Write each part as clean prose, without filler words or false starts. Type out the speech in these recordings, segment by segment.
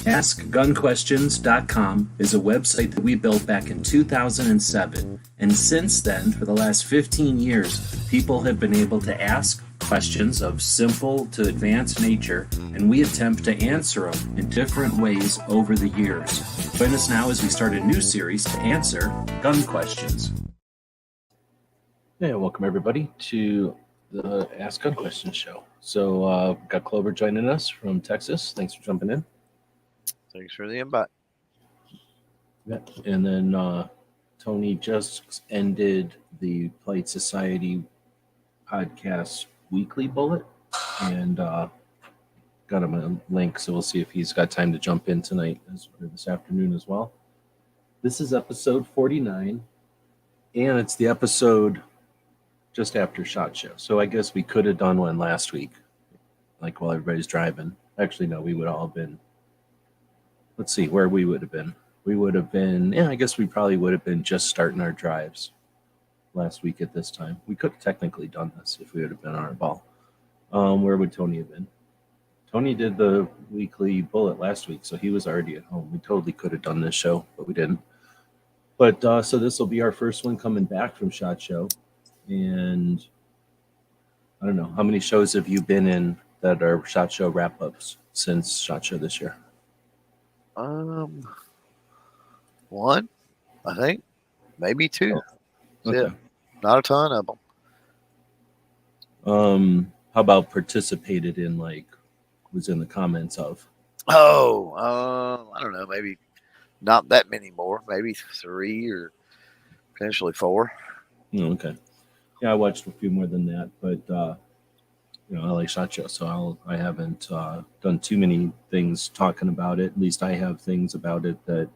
AskGunQuestions.com is a website that we built back in 2007, and since then, for the last 15 years, people have been able to ask questions of simple to advanced nature, and we attempt to answer them in different ways over the years. Join us now as we start a new series to answer gun questions. Hey, welcome everybody to the Ask Gun Questions show. So, got Clover joining us from Texas. Thanks for jumping in. Thanks for the invite. Yeah. And then Tony just ended the Polite Society podcast weekly bullet and got him a link. So we'll see if he's got time to jump in tonight or this afternoon as well. This is episode 49, and it's the episode just after SHOT Show. So I guess we could have done one last week, like while everybody's driving. Actually, no, we would all have been. Let's see where we would have been. We would have been, I guess we probably would have been just starting our drives last week at this time. We could have technically done this if we would have been on our ball. Where would Tony have been? Tony did the weekly bullet last week, so he was already at home. We totally could have done this show, but we didn't. But so this will be our first one coming back from SHOT Show. And I don't know, how many shows have you been in that are SHOT Show wrap-ups since SHOT Show this year? One, I think, maybe two. Okay. Yeah, not a ton of them. How about participated in, like, was in the comments of? I don't know, maybe not that many more, maybe 3 or potentially 4. Oh, okay. Yeah, I watched a few more than that, but I like SHOT Show, so I haven't done too many things talking about it. At least I have things about it that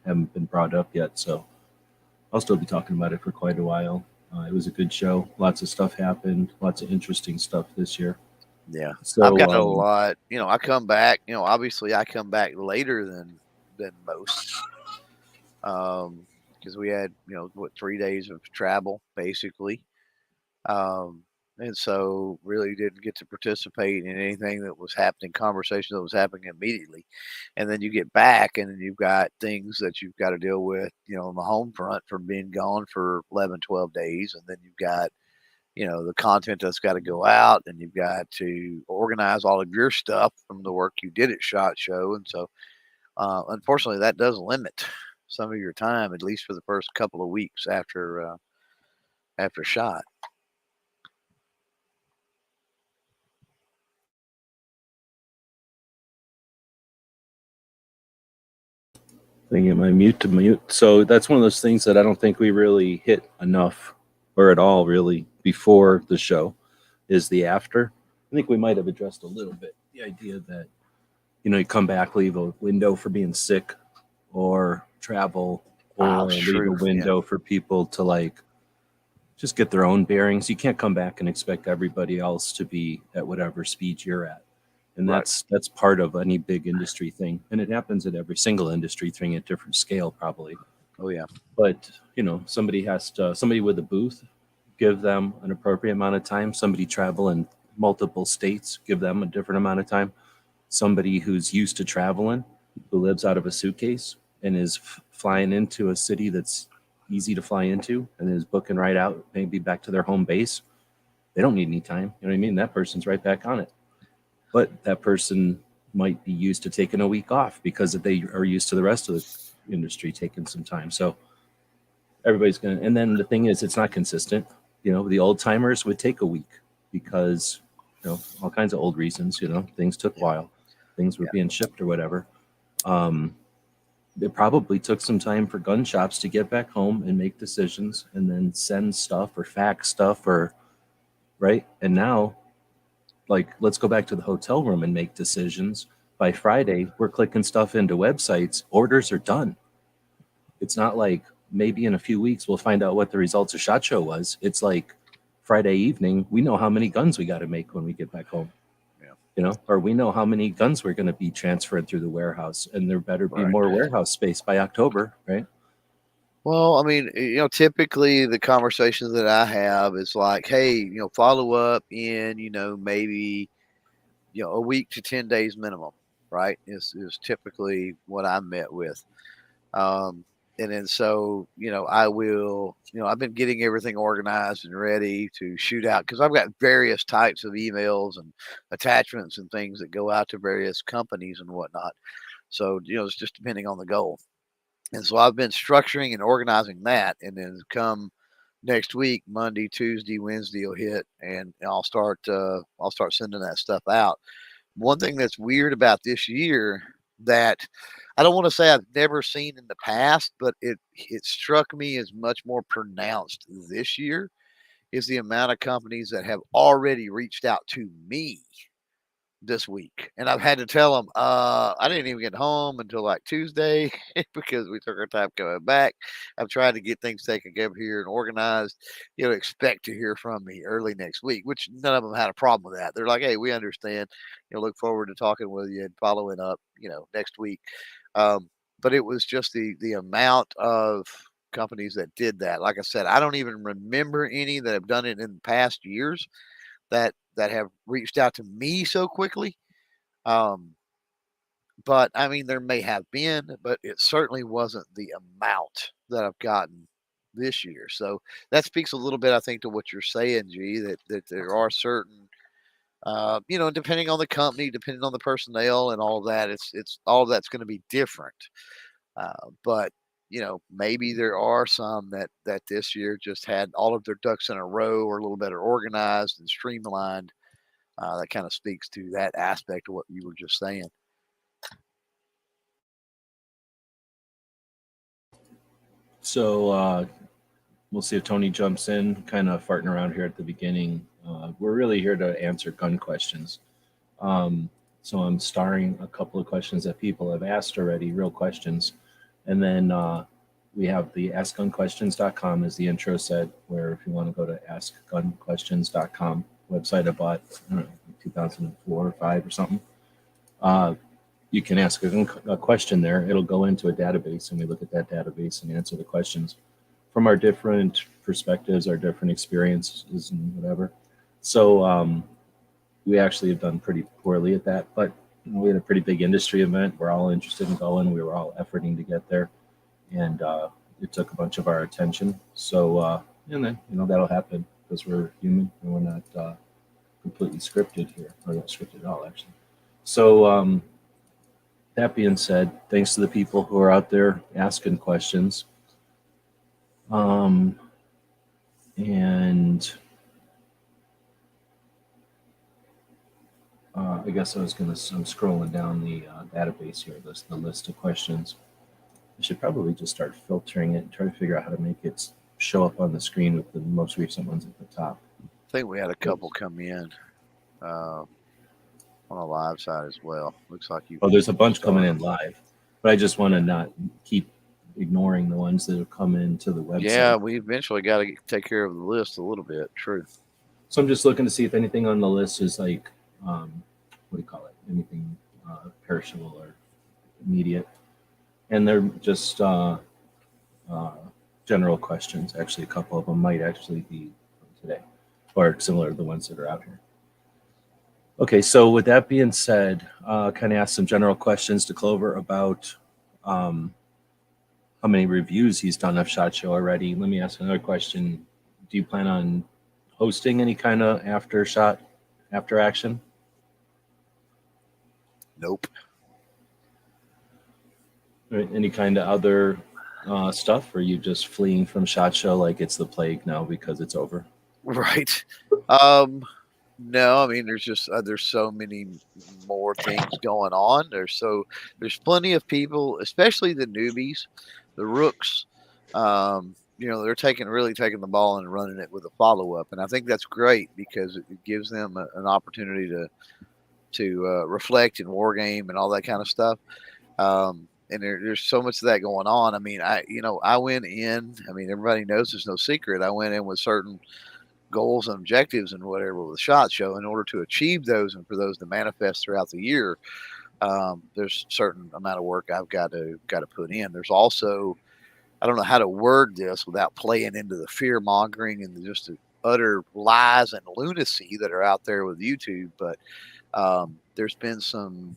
haven't been brought up yet, so I'll still be talking about it for quite a while. It was a good show. Lots of stuff happened. Lots of interesting stuff this year. Yeah, so I've got a lot. I come back. Obviously I come back later than most, because we had 3 days of travel basically. And so really didn't get to participate in anything that was happening, conversation that was happening immediately. And then you get back and then you've got things that you've got to deal with, on the home front from being gone for 11, 12 days. And then you've got, the content that's got to go out, and you've got to organize all of your stuff from the work you did at SHOT Show. And so, unfortunately, that does limit some of your time, at least for the first couple of weeks after SHOT. Thing at my mute to mute. So that's one of those things that I don't think we really hit enough or at all really before the show is the after. I think we might have addressed a little bit the idea that, you come back, leave a window for being sick or travel, or leave a window for people to like just get their own bearings. You can't come back and expect everybody else to be at whatever speed you're at. And that's part of any big industry thing. And it happens at every single industry thing at different scale, probably. Oh, yeah. But, somebody with a booth, give them an appropriate amount of time. Somebody travel in multiple states, give them a different amount of time. Somebody who's used to traveling, who lives out of a suitcase and is flying into a city that's easy to fly into and is booking right out, maybe back to their home base. They don't need any time. You know what I mean? That person's right back on it. But that person might be used to taking a week off because they are used to the rest of the industry taking some time. So everybody's going to, and then the thing is, it's not consistent. The old timers would take a week because, all kinds of old reasons, things took a while, things were being shipped or whatever. It probably took some time for gun shops to get back home and make decisions and then send stuff or fax stuff right. And now, like, let's go back to the hotel room and make decisions. By Friday, we're clicking stuff into websites. Orders are done. It's not like maybe in a few weeks we'll find out what the results of SHOT Show was. It's like Friday evening, we know how many guns we got to make when we get back home. Yeah. Or we know how many guns we're going to be transferred through the warehouse, and there better be more warehouse space by October, right? Well, I mean, typically the conversations that I have is like, hey, follow up in, maybe, a week to 10 days minimum. right? Is typically what I'm met with. And then so, I will, I've been getting everything organized and ready to shoot out because I've got various types of emails and attachments and things that go out to various companies and whatnot. So, it's just depending on the goal. And so I've been structuring and organizing that. And then come next week, Monday, Tuesday, Wednesday will hit, and I'll start sending that stuff out. One thing that's weird about this year that I don't want to say I've never seen in the past, but it struck me as much more pronounced this year is the amount of companies that have already reached out to me this week. And I've had to tell them, I didn't even get home until like Tuesday because we took our time coming back. I'm trying to get things taken care of here and organized. Expect to hear from me early next week, which none of them had a problem with that. They're like, hey, we understand. Look forward to talking with you and following up, next week. But it was just the amount of companies that did that. Like I said, I don't even remember any that have done it in past years that have reached out to me so quickly. Um, but I mean, there may have been, but it certainly wasn't the amount that I've gotten this year. So that speaks a little bit, I think, to what you're saying, G, that there are certain, depending on the company, depending on the personnel and all of that, it's all of that's going to be different. But maybe there are some that this year just had all of their ducks in a row or a little better organized and streamlined. That kind of speaks to that aspect of what you were just saying. So we'll see if Tony jumps in, kind of farting around here at the beginning. We're really here to answer gun questions. So I'm starring a couple of questions that people have asked already, real questions. And then we have the askgunquestions.com as the intro said, where if you want to go to askgunquestions.com website I bought, I don't know, 2004 or 5 or something. You can ask a question there. It'll go into a database, and we look at that database and answer the questions from our different perspectives, our different experiences, and whatever. So we actually have done pretty poorly at that, but we had a pretty big industry event. We're all interested in going. We were all efforting to get there, and it took a bunch of our attention. So and then that'll happen because we're human and we're not completely scripted here, or not scripted at all, actually. So that being said, thanks to the people who are out there asking questions. And I guess I'm scrolling down the database here, the list of questions. I should probably just start filtering it and try to figure out how to make it show up on the screen with the most recent ones at the top. I think we had a couple come in on a live side as well. Looks like you. Oh, there's a bunch coming in live, but I just want to not keep ignoring the ones that have come into the website. Yeah, we eventually got to take care of the list a little bit. True. So I'm just looking to see if anything on the list is like, what do you call it? Anything perishable or immediate. And they're just general questions. Actually, a couple of them might actually be from today or similar to the ones that are out here. Okay, so with that being said, kind of ask some general questions to Clover about how many reviews he's done of SHOT Show already. Let me ask another question. Do you plan on hosting any kind of after action? Nope. Any kind of other stuff, or are you just fleeing from SHOT Show like it's the plague now because it's over? Right. No, I mean there's just there's so many more things going on. There's plenty of people, especially the newbies, the rooks. They're really taking the ball and running it with a follow up, and I think that's great because it gives them an opportunity to reflect and war game and all that kind of stuff. And there's so much of that going on. I mean, I went in. I mean, everybody knows there's no secret. I went in with certain goals and objectives and whatever with the SHOT Show. In order to achieve those and for those to manifest throughout the year, there's a certain amount of work I've got to put in. There's also, I don't know how to word this without playing into the fear mongering and just the utter lies and lunacy that are out there with YouTube, but there's been some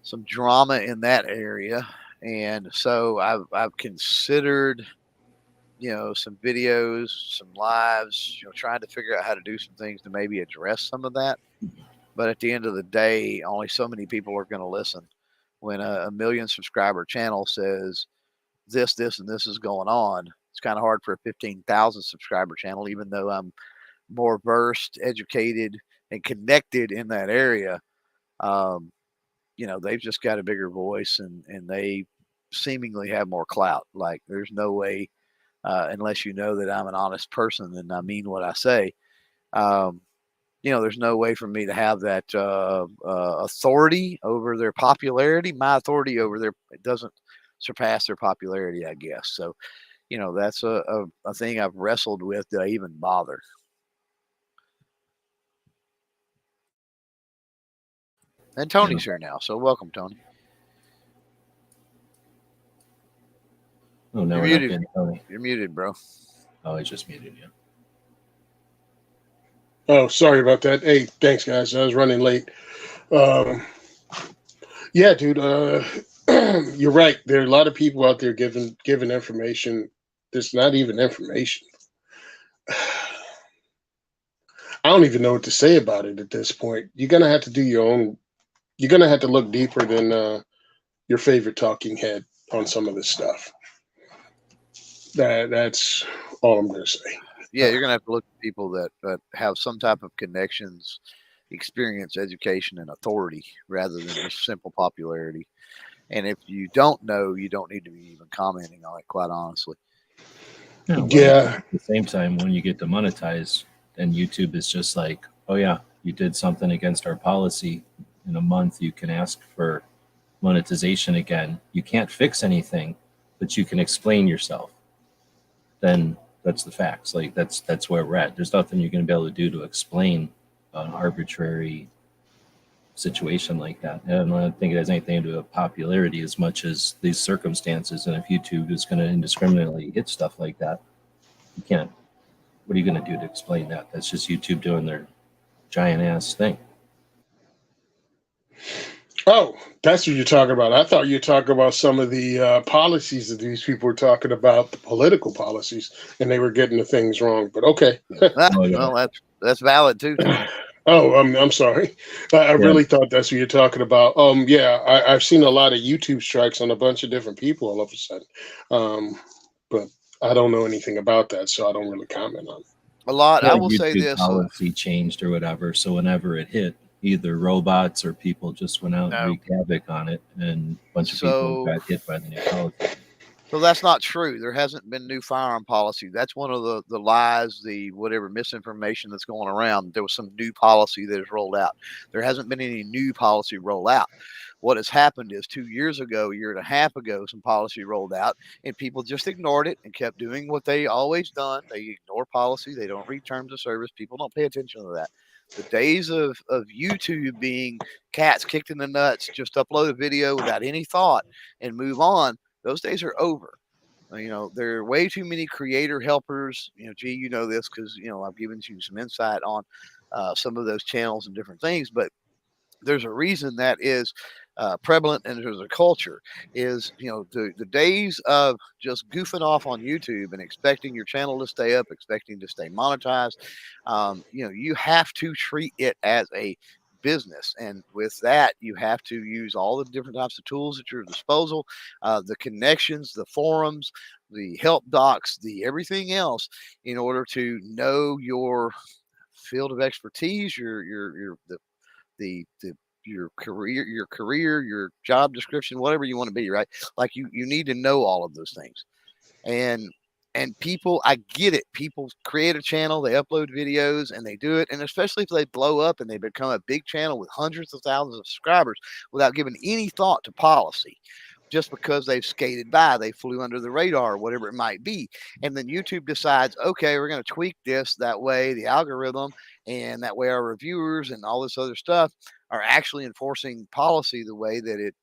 some drama in that area. And so I've considered, some videos, some lives, trying to figure out how to do some things to maybe address some of that. But at the end of the day, only so many people are going to listen. When a million subscriber channel says this, and this is going on, it's kind of hard for a 15,000 subscriber channel, even though I'm more versed, educated, and connected in that area. They've just got a bigger voice, and they seemingly have more clout. Like, there's no way, unless you know that I'm an honest person and I mean what I say, there's no way for me to have that authority over their popularity. My authority over it doesn't surpass their popularity, I guess. So, that's a thing I've wrestled with. Do I even bother? And Tony's here now, so welcome, Tony. Oh, no, You're we're not muted. getting Tony. You're muted, bro. Oh, I just muted you. Oh, sorry about that. Hey, thanks, guys. I was running late. Yeah, dude. You're right. There are a lot of people out there giving information that's not even information. I don't even know what to say about it at this point. You're gonna have to do your own. You're gonna have to look deeper than your favorite talking head on some of this stuff. That's all I'm gonna say. Yeah, you're gonna have to look at people that have some type of connections, experience, education, and authority rather than just simple popularity. And if you don't know, you don't need to be even commenting on it, quite honestly. Yeah. At the same time, when you get to monetize, then YouTube is just like, oh yeah, you did something against our policy. In a month, you can ask for monetization again. You can't fix anything, but you can explain yourself. Then that's the facts. Like, that's where we're at. There's nothing you're going to be able to do to explain an arbitrary situation like that. And I don't think it has anything to do with popularity as much as these circumstances. And if YouTube is going to indiscriminately hit stuff like that, you can't. What are you going to do to explain that? That's just YouTube doing their giant ass thing. Oh, that's what you're talking about. I thought you were talking about some of the policies that these people were talking about, the political policies, and they were getting the things wrong. But okay. Well, that's valid too, Tony. Oh, I'm sorry. I really thought that's what you're talking about. Yeah, I've seen a lot of YouTube strikes on a bunch of different people all of a sudden. But I don't know anything about that, so I don't really comment on it. A lot. I will YouTube say this: policy changed or whatever. So whenever it hit, either robots or people just went out and wreaked havoc on it, and a bunch of people got hit by the new policy. So that's not true. There hasn't been new firearm policy. That's one of the lies, the whatever misinformation that's going around. There was some new policy that is rolled out. There hasn't been any new policy rolled out. What has happened is 2 years ago, a year and a half ago, some policy rolled out and people just ignored it and kept doing what they always done. They ignore policy. They don't read terms of service. People don't pay attention to that. The days of YouTube being cats kicked in the nuts, just upload a video without any thought and move on, those days are over. There are way too many creator helpers. Gee, you know this because, I've given you some insight on some of those channels and different things, but there's a reason that is prevalent and there's a culture is, the days of just goofing off on YouTube and expecting your channel to stay up, expecting to stay monetized. You have to treat it as a business, and with that you have to use all the different types of tools at your disposal, the connections, the forums, the help docs, the everything else, in order to know your field of expertise, your career, your job description, whatever you want to be, right? Like you need to know all of those things. And people, I get it. People create a channel, they upload videos and they do it. And especially if they blow up and they become a big channel with hundreds of thousands of subscribers without giving any thought to policy, just because they've skated by, they flew under the radar, whatever it might be. And then YouTube decides, okay, we're going to tweak this that way, the algorithm, and that way our reviewers and all this other stuff are actually enforcing policy the way that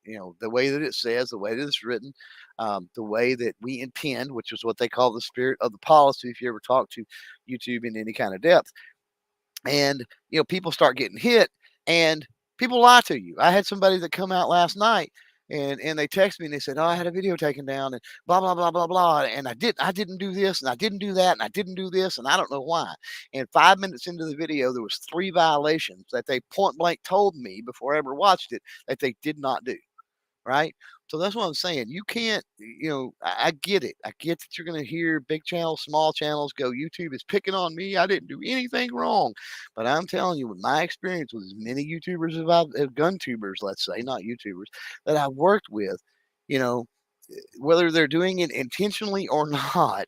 the way that it says, the way that it's written, the way that we intend, which is what they call the spirit of the policy, if you ever talk to YouTube in any kind of depth. And, people start getting hit, and People lie to you. I had somebody that come out last night and they text me and they said, "Oh, I had a video taken down and blah blah blah blah blah, and I didn't do this and I didn't do that and I didn't do this and I don't know why." And 5 minutes into the video, there was 3 violations that they point blank told me before I ever watched it that they did not do. Right? So that's what I'm saying. You can't, I get it. I get that you're going to hear big channels, small channels go, YouTube is picking on me. I didn't do anything wrong. But I'm telling you, with my experience with as many YouTubers gun tubers, let's say, not YouTubers, that I've worked with, you know, whether they're doing it intentionally or not,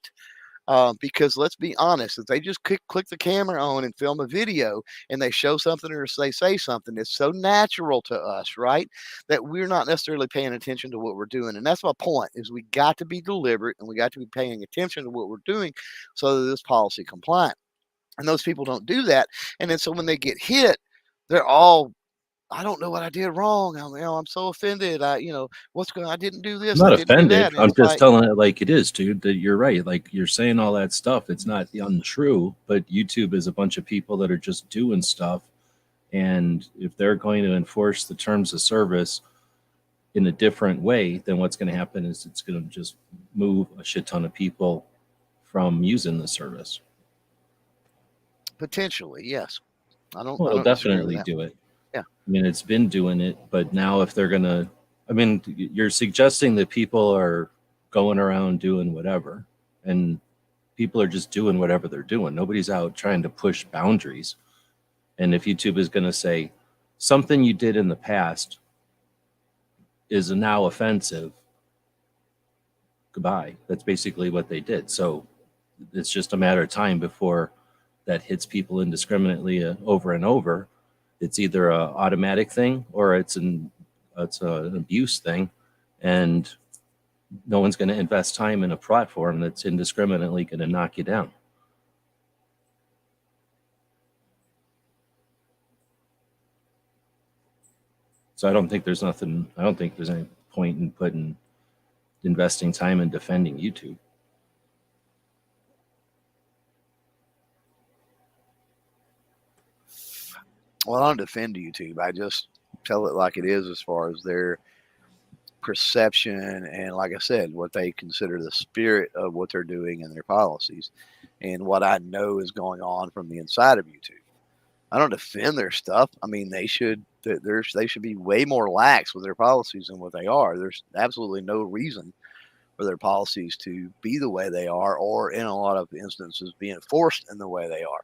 because let's be honest, if they just click the camera on and film a video and they show something or they say something, it's so natural to us, right? That we're not necessarily paying attention to what we're doing. And that's my point is we got to be deliberate and we got to be paying attention to what we're doing so that this policy compliant. And those people don't do that. And then so when they get hit, they're all, I don't know what I did wrong. I'm so offended. I didn't do I'm this. not I didn't do offended. that. And I'm it's just like, telling it like it is, dude. That you're right. Like you're saying all that stuff. It's not untrue, but YouTube is a bunch of people that are just doing stuff. And if they're going to enforce the terms of service in a different way, then what's going to happen is it's going to just move a shit ton of people from using the service. potentially, yes. Well, I it'll don't disagree with definitely that. do it. Yeah. I mean, it's been doing it, but now if they're going to, I mean, you're suggesting that people are going around doing whatever, and people are just doing whatever they're doing. Nobody's out trying to push boundaries. And if YouTube is going to say something you did in the past is now offensive, goodbye. That's basically what they did. So it's just a matter of time before that hits people indiscriminately over and over. It's either a automatic thing or it's an abuse thing, and no one's going to invest time in a platform that's indiscriminately going to knock you down. So I don't think there's any point in investing time in defending YouTube. Well, I don't defend YouTube. I just tell it like it is as far as their perception and, like I said, what they consider the spirit of what they're doing and their policies and what I know is going on from the inside of YouTube. I don't defend their stuff. I mean, they should be way more lax with their policies than what they are. There's absolutely no reason for their policies to be the way they are, or in a lot of instances, be enforced in the way they are.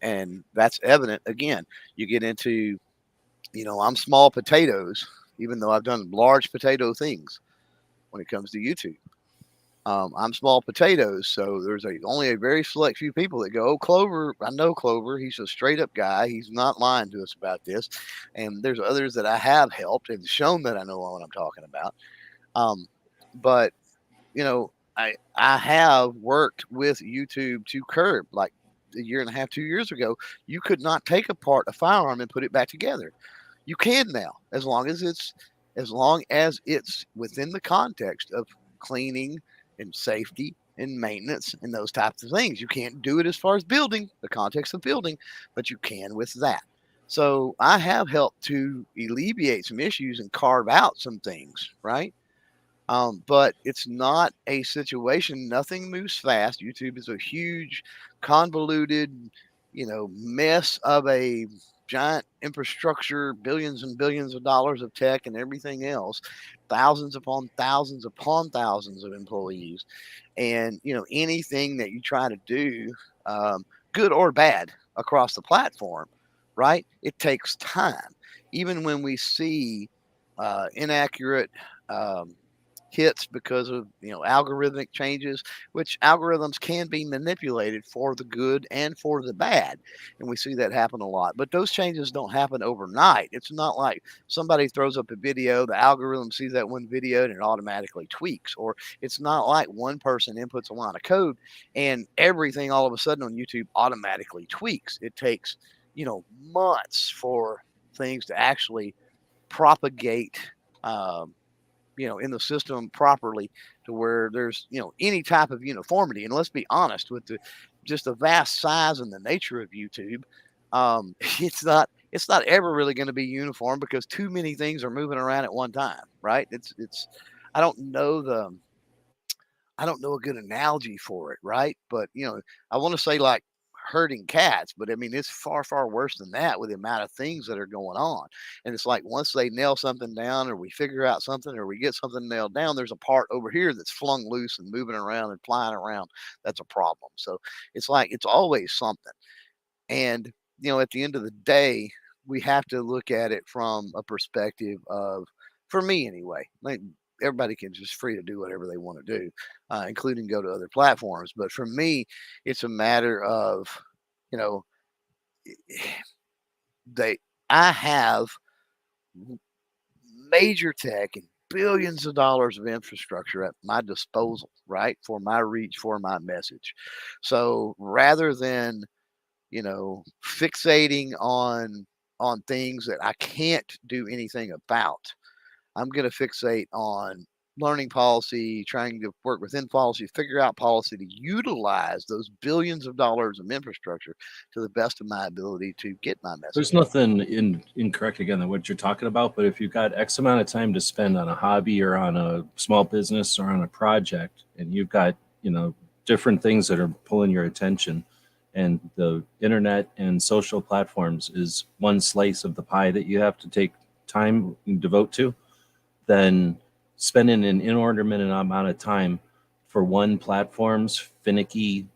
And that's evident. Again, you get into, I'm small potatoes, even though I've done large potato things when it comes to YouTube. I'm small potatoes, so there's only a very select few people that go, "Oh, Clover, I know Clover. He's a straight up guy. He's not lying to us about this." And there's others that I have helped and shown that I know what I'm talking about. But I have worked with YouTube to curb, like a year and a half, 2 years ago. You could not take apart a firearm and put it back together. You can now, as long as it's within the context of cleaning and safety and maintenance and those types of things. You can't do it as far as building, the context of building, but you can with that. So I have helped to alleviate some issues and carve out some things, right? But it's not a situation. Nothing moves fast. YouTube is a huge, convoluted, mess of a giant infrastructure, billions and billions of dollars of tech and everything else, thousands upon thousands of employees. And, anything that you try to do, good or bad, across the platform, right? It takes time. Even when we see inaccurate hits because of algorithmic changes, which algorithms can be manipulated for the good and for the bad, and we see that happen a lot. But those changes don't happen overnight. It's not like somebody throws up a video, the algorithm sees that one video and it automatically tweaks, or it's not like one person inputs a line of code and everything all of a sudden on YouTube automatically tweaks. It takes months for things to actually propagate in the system properly to where there's, any type of uniformity. And let's be honest, with just the vast size and the nature of YouTube, it's not it's not ever really going to be uniform because too many things are moving around at one time, right? It's I don't know a good analogy for it, right? But I want to say like herding cats, but I mean it's far, far worse than that with the amount of things that are going on. And it's like once they nail something down or we figure out something or we get something nailed down, there's a part over here that's flung loose and moving around and flying around. That's a problem. So it's like it's always something. And at the end of the day, we have to look at it from a perspective of, for me anyway, like everybody can just free to do whatever they want to do, including go to other platforms. But for me, it's a matter of, you know, they, I have major tech and billions of dollars of infrastructure at my disposal, right? For my reach, for my message. So rather than fixating on things that I can't do anything about. I'm going to fixate on learning policy, trying to work within policy, figure out policy to utilize those billions of dollars of infrastructure to the best of my ability to get my message. There's nothing incorrect again than what you're talking about, but if you've got X amount of time to spend on a hobby or on a small business or on a project, and you've got different things that are pulling your attention, and the internet and social platforms is one slice of the pie that you have to take time and devote to, then spending an inordinate amount of time for one platform's finicky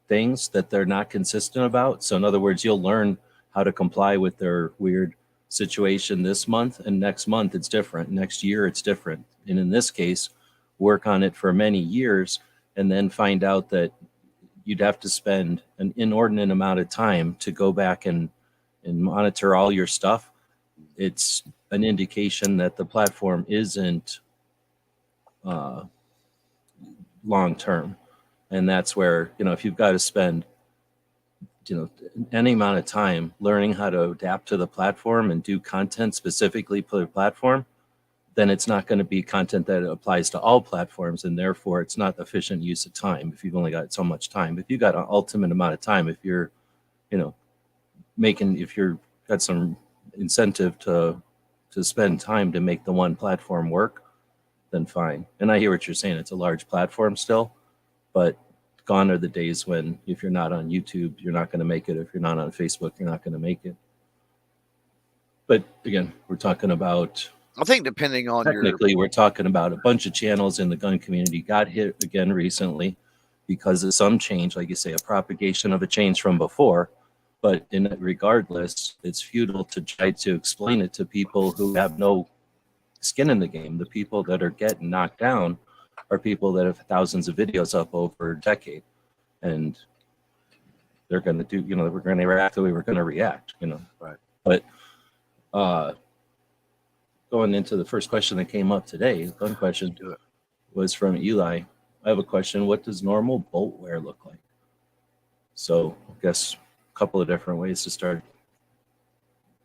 things that they're not consistent about. So in other words, you'll learn how to comply with their weird situation this month, and next month it's different. Next year it's different. And in this case, work on it for many years and then find out that you'd have to spend an inordinate amount of time to go back and monitor all your stuff. It's an indication that the platform isn't long term. And that's where, if you've got to spend, any amount of time learning how to adapt to the platform and do content specifically for the platform, then it's not going to be content that applies to all platforms. And therefore it's not efficient use of time if you've only got so much time. If you've got an ultimate amount of time, if you're, if you're got some incentive to spend time to make the one platform work, then fine. And I hear what you're saying. It's a large platform still, but gone are the days when if you're not on YouTube, you're not going to make it. If you're not on Facebook, you're not going to make it. But again, we're talking about, I think depending on technically, we're talking about a bunch of channels in the gun community got hit again recently because of some change, like you say, a propagation of a change from before. But regardless, it's futile to try to explain it to people who have no skin in the game. The people that are getting knocked down are people that have thousands of videos up over a decade, and they're going to do, we're going to react the way we're going to react, Right. But going into the first question that came up today, the gun question was from Eli. I have a question. What does normal bolt wear look like? So I guess a couple of different ways to start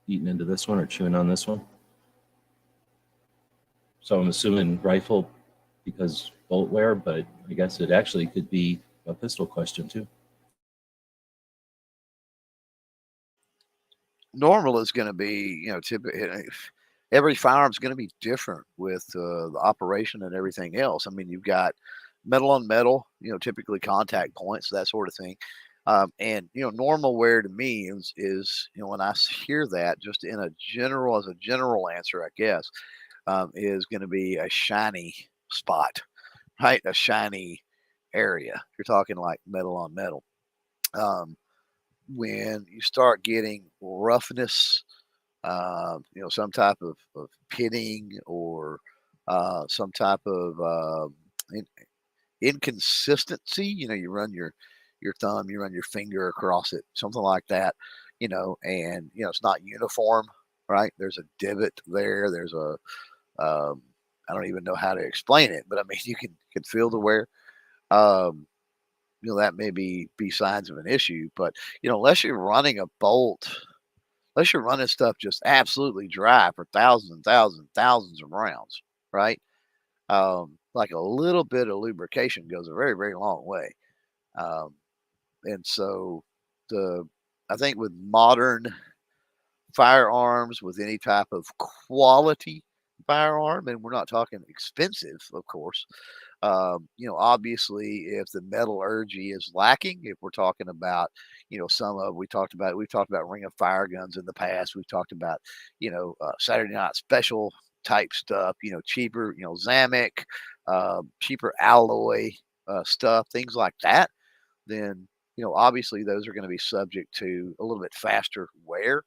eating into this one or chewing on this one. So I'm assuming rifle because bolt wear, but I guess it actually could be a pistol question too. Normal is going to be, every firearm is going to be different with the operation and everything else. I mean, you've got metal on metal, typically contact points, that sort of thing. And normal wear to me is when I hear that, just as a general answer, I guess, is going to be a shiny spot, right? A shiny area. You're talking like metal on metal. When you start getting roughness, some type of pitting or some type of inconsistency, you run your thumb, you run your finger across it, something like that, and it's not uniform, right? There's a divot there. There's a I don't even know how to explain it, but I mean you can feel the wear. That may be signs of an issue, but unless you're running a bolt, unless you're running stuff just absolutely dry for thousands and thousands and thousands of rounds, right? Like a little bit of lubrication goes a very, very long way. And so I think with modern firearms with any type of quality firearm, and we're not talking expensive, of course. Obviously, if the metallurgy is lacking, if we're talking about, we've talked about Ring of Fire guns in the past. We've talked about, Saturday Night Special type stuff, cheaper, Zamek, cheaper alloy stuff, things like that. Then, obviously those are going to be subject to a little bit faster wear.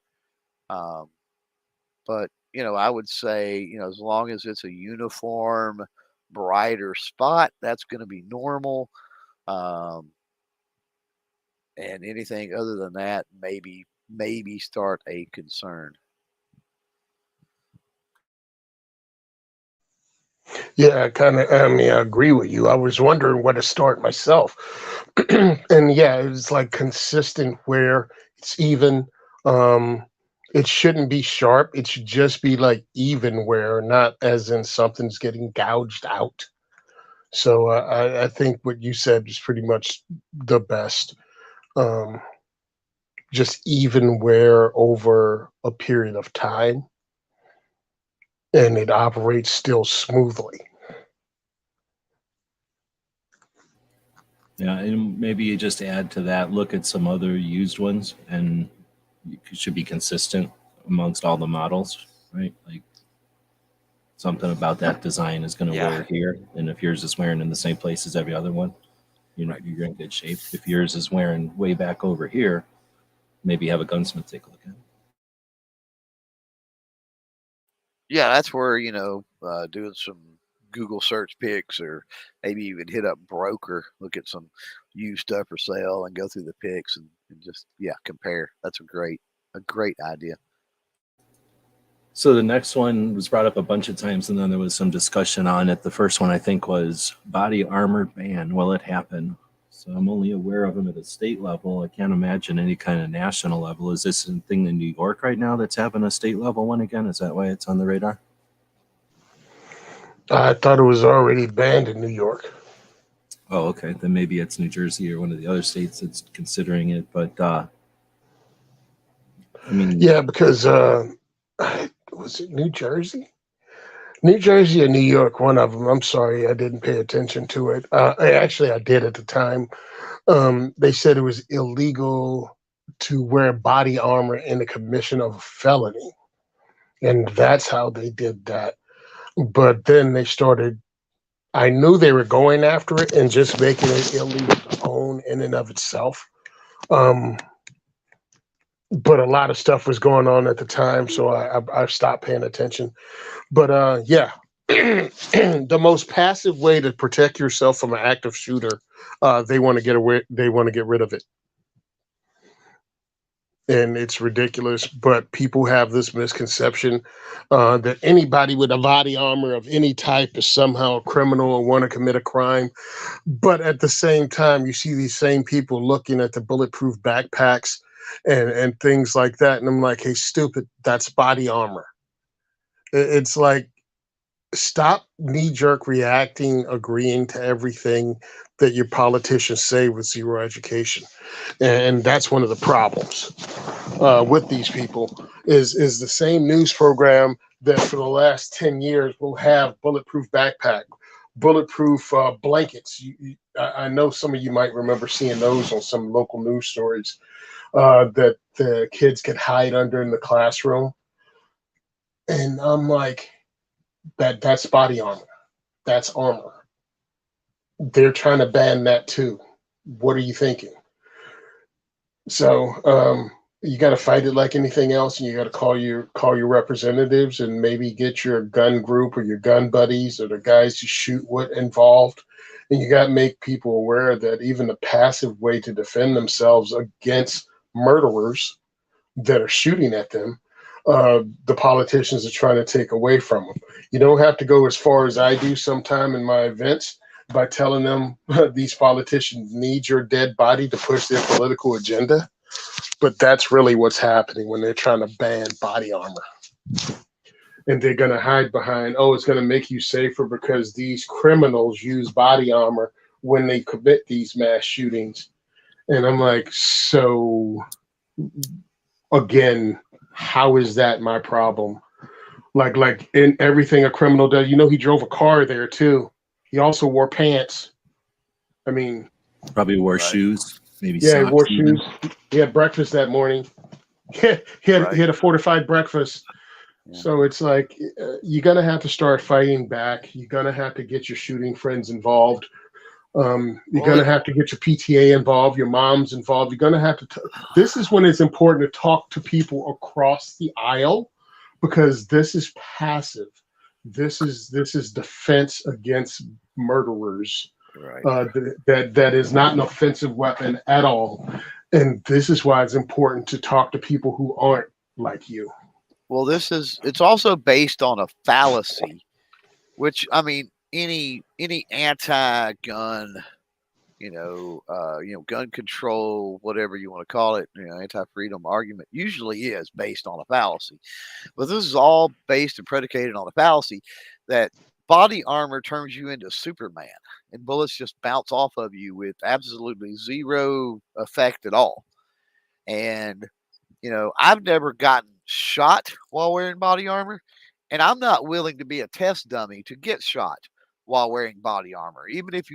But, I would say, as long as it's a uniform, brighter spot, that's going to be normal. And anything other than that, maybe start a concern. Yeah, I agree with you. I was wondering where to start myself. And yeah, it's like consistent where it's even. It shouldn't be sharp. It should just be like even wear, not as in something's getting gouged out. So I think what you said is pretty much the best. Um, just even wear over a period of time, and it operates still smoothly. Yeah, and maybe you just add to that, look at some other used ones, and it should be consistent amongst all the models, right? Like something about that design is going to Yeah. wear here, and if yours is wearing in the same place as every other one, you're in good shape. If yours is wearing way back over here, maybe have a gunsmith take a look at it. Yeah, that's where, doing some Google search picks, or maybe even hit up broker, look at some used stuff for sale and go through the picks and just, compare. That's a great idea. So the next one was brought up a bunch of times, and then there was some discussion on it. The first one, I think, was body armor ban. Will it happen? So I'm only aware of them at a state level. I can't imagine any kind of national level. Is this a thing in New York right now that's having a state level one again? Is that why it's on the radar? I thought it was already banned in New York. Oh, okay. Then maybe it's New Jersey or one of the other states that's considering it. But I mean, Yeah, because was it New Jersey? New Jersey or New York, one of them. I'm sorry, I didn't pay attention to it. I did at the time. They said it was illegal to wear body armor in the commission of a felony, and that's how they did that. But then they started. I knew they were going after it and just making it illegal to own in and of itself. But a lot of stuff was going on at the time, so I stopped paying attention. But yeah, the most passive way to protect yourself from an active shooter, they want to get away. They want to get rid of it, and it's ridiculous. But people have this misconception that anybody with a body armor of any type is somehow a criminal or want to commit a crime. But at the same time, you see these same people looking at the bulletproof backpacks and things like that, and I'm like, hey, stupid, that's body armor. It's like, stop knee-jerk reacting, agreeing to everything that your politicians say with zero education. And that's one of the problems with these people is the same news program that for the last 10 years will have bulletproof backpack, bulletproof blankets. I know some of you might remember seeing those on some local news stories that the kids could hide under in the classroom. And I'm like, that's body armor. That's armor. They're trying to ban that too. What are you thinking? So you got to fight it like anything else, and you got to call your representatives and maybe get your gun group or your gun buddies or the guys you shoot with involved. And you got to make people aware that even the passive way to defend themselves against murderers that are shooting at them, the politicians are trying to take away from them. You don't have to go as far as I do sometime in my events by telling them these politicians need your dead body to push their political agenda. But that's really what's happening when they're trying to ban body armor. And they're going to hide behind, oh, it's going to make you safer because these criminals use body armor when they commit these mass shootings. And I'm like, so again, how is that my problem? Like in everything a criminal does, he drove a car there too. He also wore pants. I mean, Probably wore Right. shoes, maybe yeah, he socks. wore even. shoes. He had breakfast that morning. He had a fortified breakfast. Yeah. So it's like you're gonna have to start fighting back. You're gonna have to get your shooting friends involved. You're Well, gonna have to get your PTA involved, your mom's involved. You're gonna have to. This is when it's important to talk to people across the aisle, because this is passive. This is defense against murderers. Right. That is not an offensive weapon at all, and this is why it's important to talk to people who aren't like you. Well, it's also based on a fallacy, which, I mean, any anti-gun, gun control, whatever you want to call it, anti-freedom argument usually is based on a fallacy. But this is all based and predicated on a fallacy that body armor turns you into Superman and bullets just bounce off of you with absolutely zero effect at all. And I've never gotten shot while wearing body armor, and I'm not willing to be a test dummy to get shot while wearing body armor, even if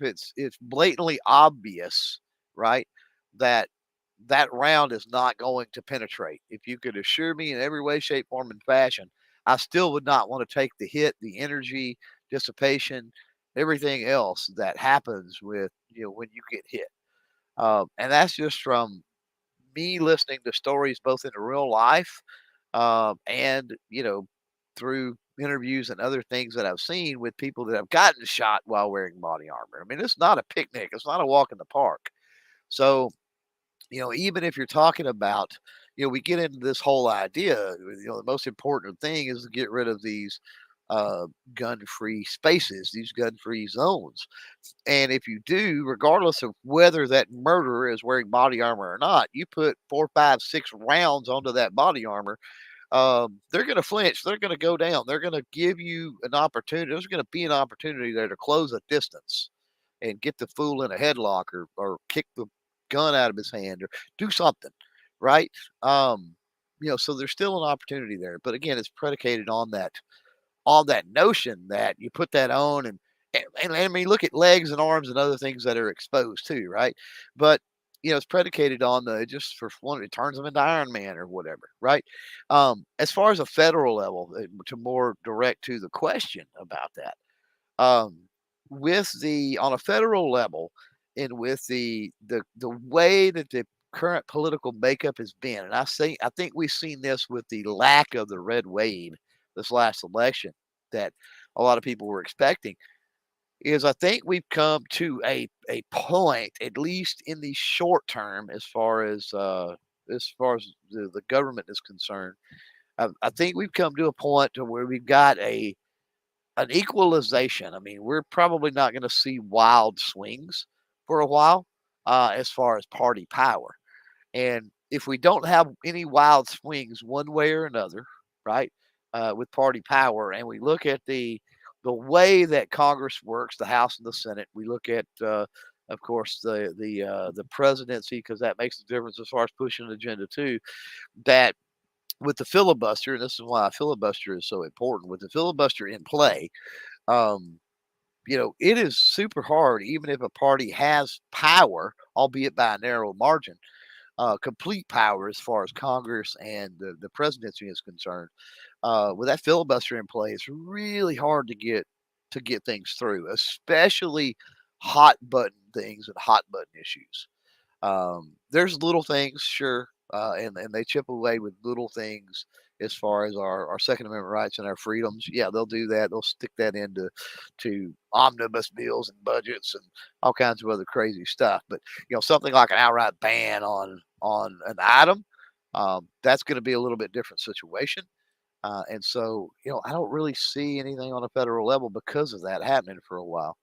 it's blatantly obvious, right, that round is not going to penetrate. If you could assure me in every way, shape, form, and fashion, I still would not want to take the hit, the energy dissipation, everything else that happens with when you get hit. And that's just from me listening to stories both in real life, and through interviews and other things that I've seen with people that have gotten shot while wearing body armor. I mean, it's not a picnic, it's not a walk in the park. So even if you're talking about, we get into this whole idea, the most important thing is to get rid of these gun-free spaces, these gun-free zones. And if you do, regardless of whether that murderer is wearing body armor or not, you put 4, 5, 6 rounds onto that body armor, they're going to flinch. They're going to go down. They're going to give you an opportunity. There's going to be an opportunity there to close a distance and get the fool in a headlock, or kick the gun out of his hand, or do something, right? So there's still an opportunity there. But again, it's predicated on that notion that you put that on, and I mean, look at legs and arms and other things that are exposed too, right? But it's predicated on just for one, it turns them into Iron Man or whatever, right? As far as a federal level, to more direct to the question about that, on a federal level, and with the way that the current political makeup has been, and I think we've seen this with the lack of the red wave this last election that a lot of people were expecting, is I think we've come to a point, at least in the short term, as far as the government is concerned. I think we've come to a point to where we've got an equalization. I mean, we're probably not going to see wild swings for a while, as far as party power. And if we don't have any wild swings one way or another, right, with party power, and we look at the way that Congress works, the House and the Senate, we look at, of course, the presidency, because that makes a difference as far as pushing an agenda too. That with the filibuster, and this is why a filibuster is so important. With the filibuster in play, it is super hard, even if a party has power, albeit by a narrow margin, complete power as far as Congress and the presidency is concerned. With that filibuster in play, it's really hard to get things through, especially hot button things and hot button issues. There's little things, sure, and they chip away with little things as far as our Second Amendment rights and our freedoms. Yeah, they'll do that. They'll stick that into omnibus bills and budgets and all kinds of other crazy stuff. But something like an outright ban on an item, that's going to be a little bit different situation. And so, I don't really see anything on a federal level because of that happening for a while.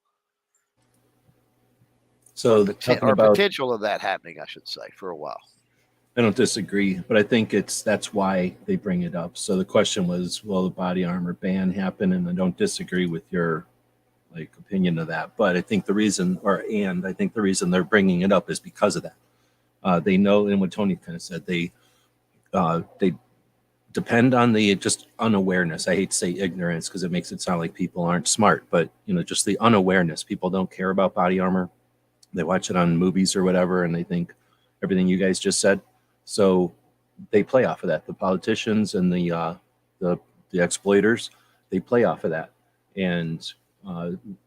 So Or potential of that happening, I should say, for a while. I don't disagree, but I think that's why they bring it up. So the question was, will the body armor ban happen? And I don't disagree with your opinion of that, but I think the reason they're bringing it up is because of that. They know, and what Tony kind of said, they they depend on the just unawareness. I hate to say ignorance because it makes it sound like people aren't smart, but just the unawareness. People don't care about body armor. They watch it on movies or whatever, and they think everything you guys just said. So they play off of that. The politicians and the exploiters, they play off of that. And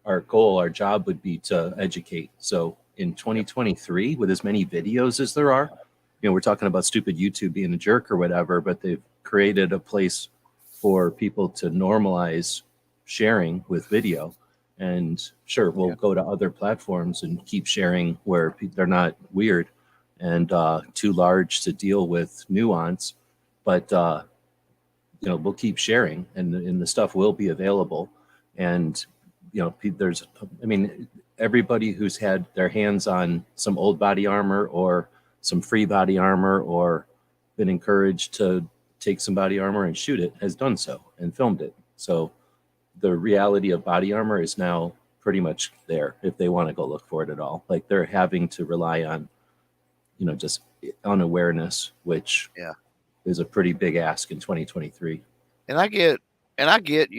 our goal, our job would be to educate. So in 2023, with as many videos as there are, we're talking about stupid YouTube being a jerk or whatever, but they've created a place for people to normalize sharing with video. And sure, we'll go to other platforms and keep sharing where they're not weird and too large to deal with nuance. But, we'll keep sharing and the stuff will be available. And, everybody who's had their hands on some old body armor or some free body armor or been encouraged to take some body armor and shoot it has done so and filmed it. So the reality of body armor is now pretty much there if they want to go look for it at all. Like they're having to rely on, just unawareness, which is a pretty big ask in 2023. And I get, I get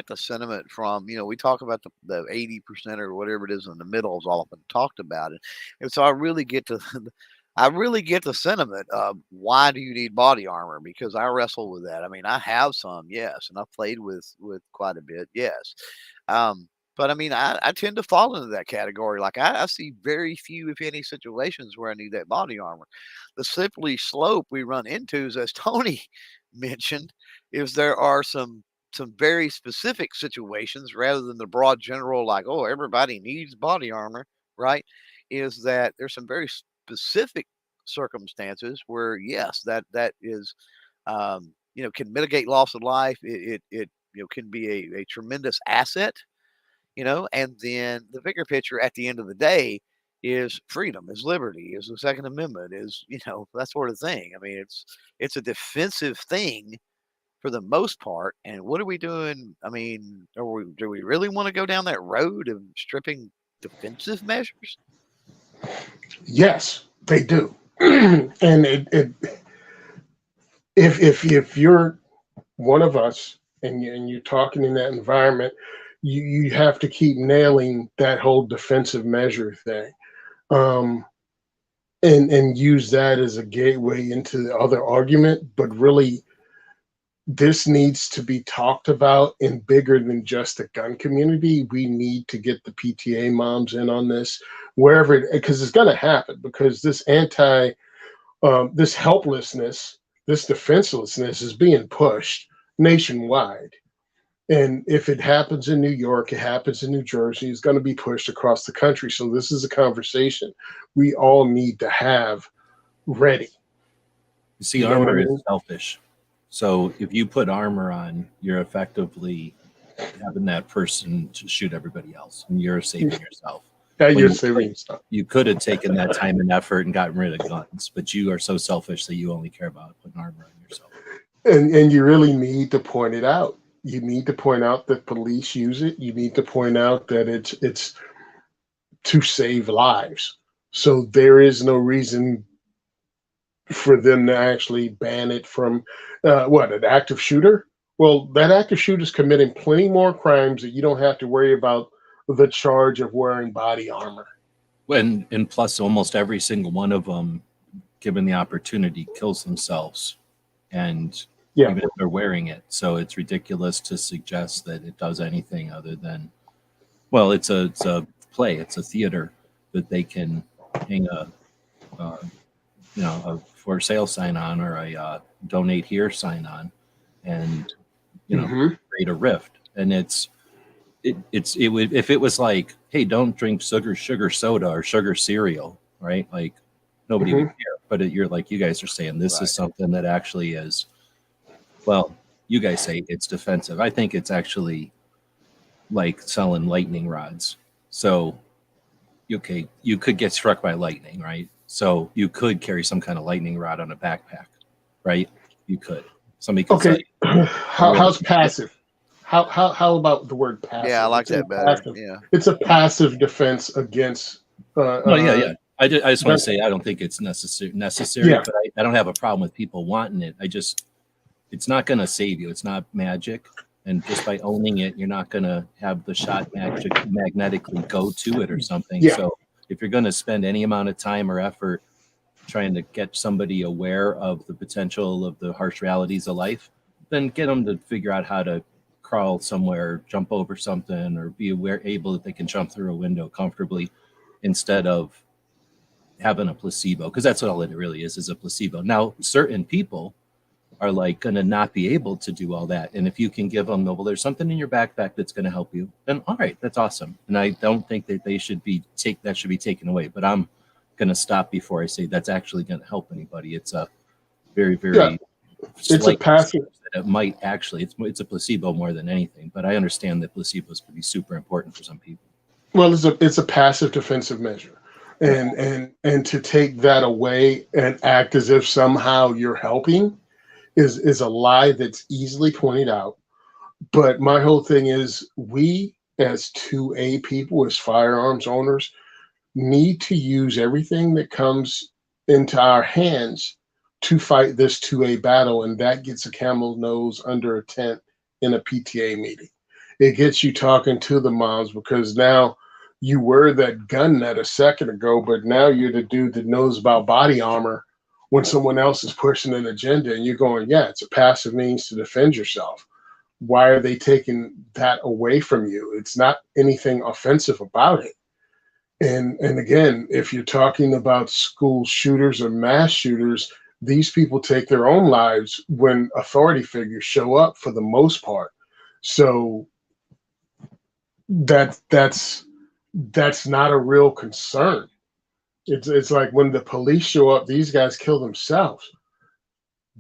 the sentiment from, we talk about the 80% or whatever it is in the middle is often talked about it. And so I really get the sentiment of why do you need body armor? Because I wrestle with that. I mean, I have some, yes, and I've played with quite a bit, yes. But I mean, I tend to fall into that category. Like I see very few, if any, situations where I need that body armor. The slippery slope we run into is, as Tony mentioned, is there are some very specific situations rather than the broad general, like, oh, everybody needs body armor, right? Is that there's some very specific circumstances where, yes, that is, can mitigate loss of life. It can be a tremendous asset, and then the bigger picture at the end of the day is freedom, is liberty, is the Second Amendment, is, that sort of thing. I mean, it's a defensive thing for the most part. And what are we doing? I mean, do we really want to go down that road of stripping defensive measures? Yes, they do. And if you're one of us and you're talking in that environment, you have to keep nailing that whole defensive measure thing, and use that as a gateway into the other argument. But really, this needs to be talked about in bigger than just the gun community. We need to get the PTA moms in on this, wherever, because it's going to happen, because this this helplessness, this defenselessness is being pushed nationwide. And if it happens in New York, it happens in New Jersey, it's going to be pushed across the country. So this is a conversation we all need to have ready. You see, armor is selfish. So if you put armor on, you're effectively having that person to shoot everybody else, and you're saving yourself. Yeah, you're saving yourself. You could have taken that time and effort and gotten rid of guns, but you are so selfish that you only care about putting armor on yourself. And you really need to point it out. You need to point out that police use it. You need to point out that it's to save lives. So there is no reason for them to actually ban it from an active shooter. Well, that active shooter is committing plenty more crimes that you don't have to worry about the charge of wearing body armor. And plus, almost every single one of them, given the opportunity, kills themselves, and even if they're wearing it. So it's ridiculous to suggest that it does anything other than, well, it's a play, it's a theater that they can hang a for sale sign on, or a donate here sign on, and create a rift. And it would, if it was like, hey, don't drink sugar soda or sugar cereal, right? Like nobody would care. But you're like, you guys are saying this is something that actually is, well, you guys say it's defensive. I think it's actually like selling lightning rods. So okay, you could get struck by lightning, right? So you could carry some kind of lightning rod on a backpack, right? You could. Somebody could say, how's passive? How about the word passive? Yeah, I like that better. Passive. Yeah, it's a passive defense against. I I just want That's- to say I don't think it's necessary, Yeah. but I don't have a problem with people wanting it. It's not going to save you. It's not magic. And just by owning it, you're not going to have the shot magnetically go to it or something. Yeah. So if you're going to spend any amount of time or effort trying to get somebody aware of the potential of the harsh realities of life, then get them to figure out how to crawl somewhere, jump over something, or be able that they can jump through a window comfortably instead of having a placebo, because that's all it really is a placebo. Now, certain people are like going to not be able to do all that. And if you can give them, well, there's something in your backpack that's going to help you, then all right, that's awesome. And I don't think that that should be taken away, but I'm going to stop before I say that's actually going to help anybody. It's a very, very It's a slight passive. that it might actually, it's a placebo more than anything, but I understand that placebos could be super important for some people. Well, it's a passive defensive measure. And to take that away and act as if somehow you're helping is a lie that's easily pointed out. But my whole thing is we as 2A people, as firearms owners, need to use everything that comes into our hands to fight this 2A battle. And that gets a camel nose under a tent in a PTA meeting. It gets you talking to the moms, because now you were that gun nut a second ago, but now you're the dude that knows about body armor when someone else is pushing an agenda, and you're going, yeah, it's a passive means to defend yourself. Why are they taking that away from you? It's not anything offensive about it. And again, if you're talking about school shooters or mass shooters, these people take their own lives when authority figures show up for the most part. So that's not a real concern. It's like when the police show up, these guys kill themselves.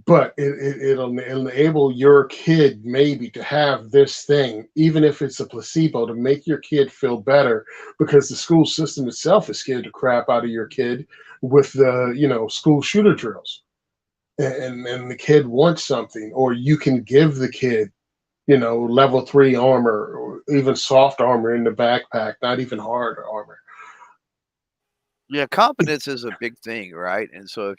But it'll enable your kid maybe to have this thing, even if it's a placebo, to make your kid feel better, because the school system itself is scared the crap out of your kid with the school shooter drills. And the kid wants something, or you can give the kid level 3 armor, or even soft armor in the backpack, not even hard armor. Yeah, confidence is a big thing, right? And so if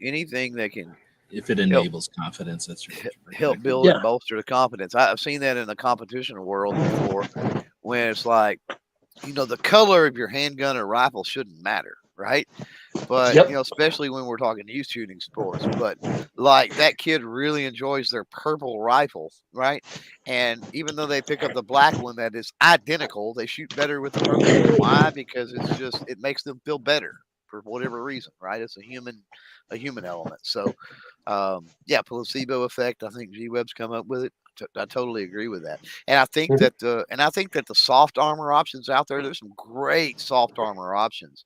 anything that can If it enables confidence, that's help build and bolster the confidence. I've seen that in the competition world before, when it's like, the color of your handgun or rifle shouldn't matter, right? But Yep. especially when we're talking youth shooting sports, but like that kid really enjoys their purple rifle, right? And even though they pick up the black one that is identical, they shoot better with the purple one. Why? Because it makes them feel better for whatever reason, right? It's a human element. So placebo effect. I think G-Web's come up with it. I totally agree with that. And I think that the soft armor options out there's some great soft armor options,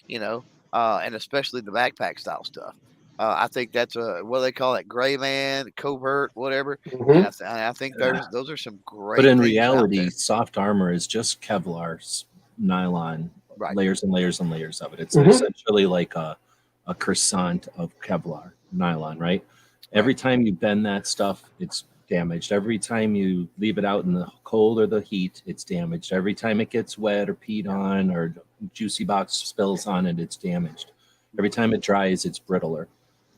and especially the backpack style stuff. I think that's what do they call it, gray man, covert, whatever. And I think those are some great. But in things reality, soft armor is just Kevlar, nylon, right. Layers and layers and layers of it. It's essentially like a croissant of Kevlar nylon, right? Every time you bend that stuff, it's damaged. Every time you leave it out in the cold or the heat, it's damaged. Every time it gets wet or peed on or juicy box spills on it, it's damaged. Every time it dries, it's brittler.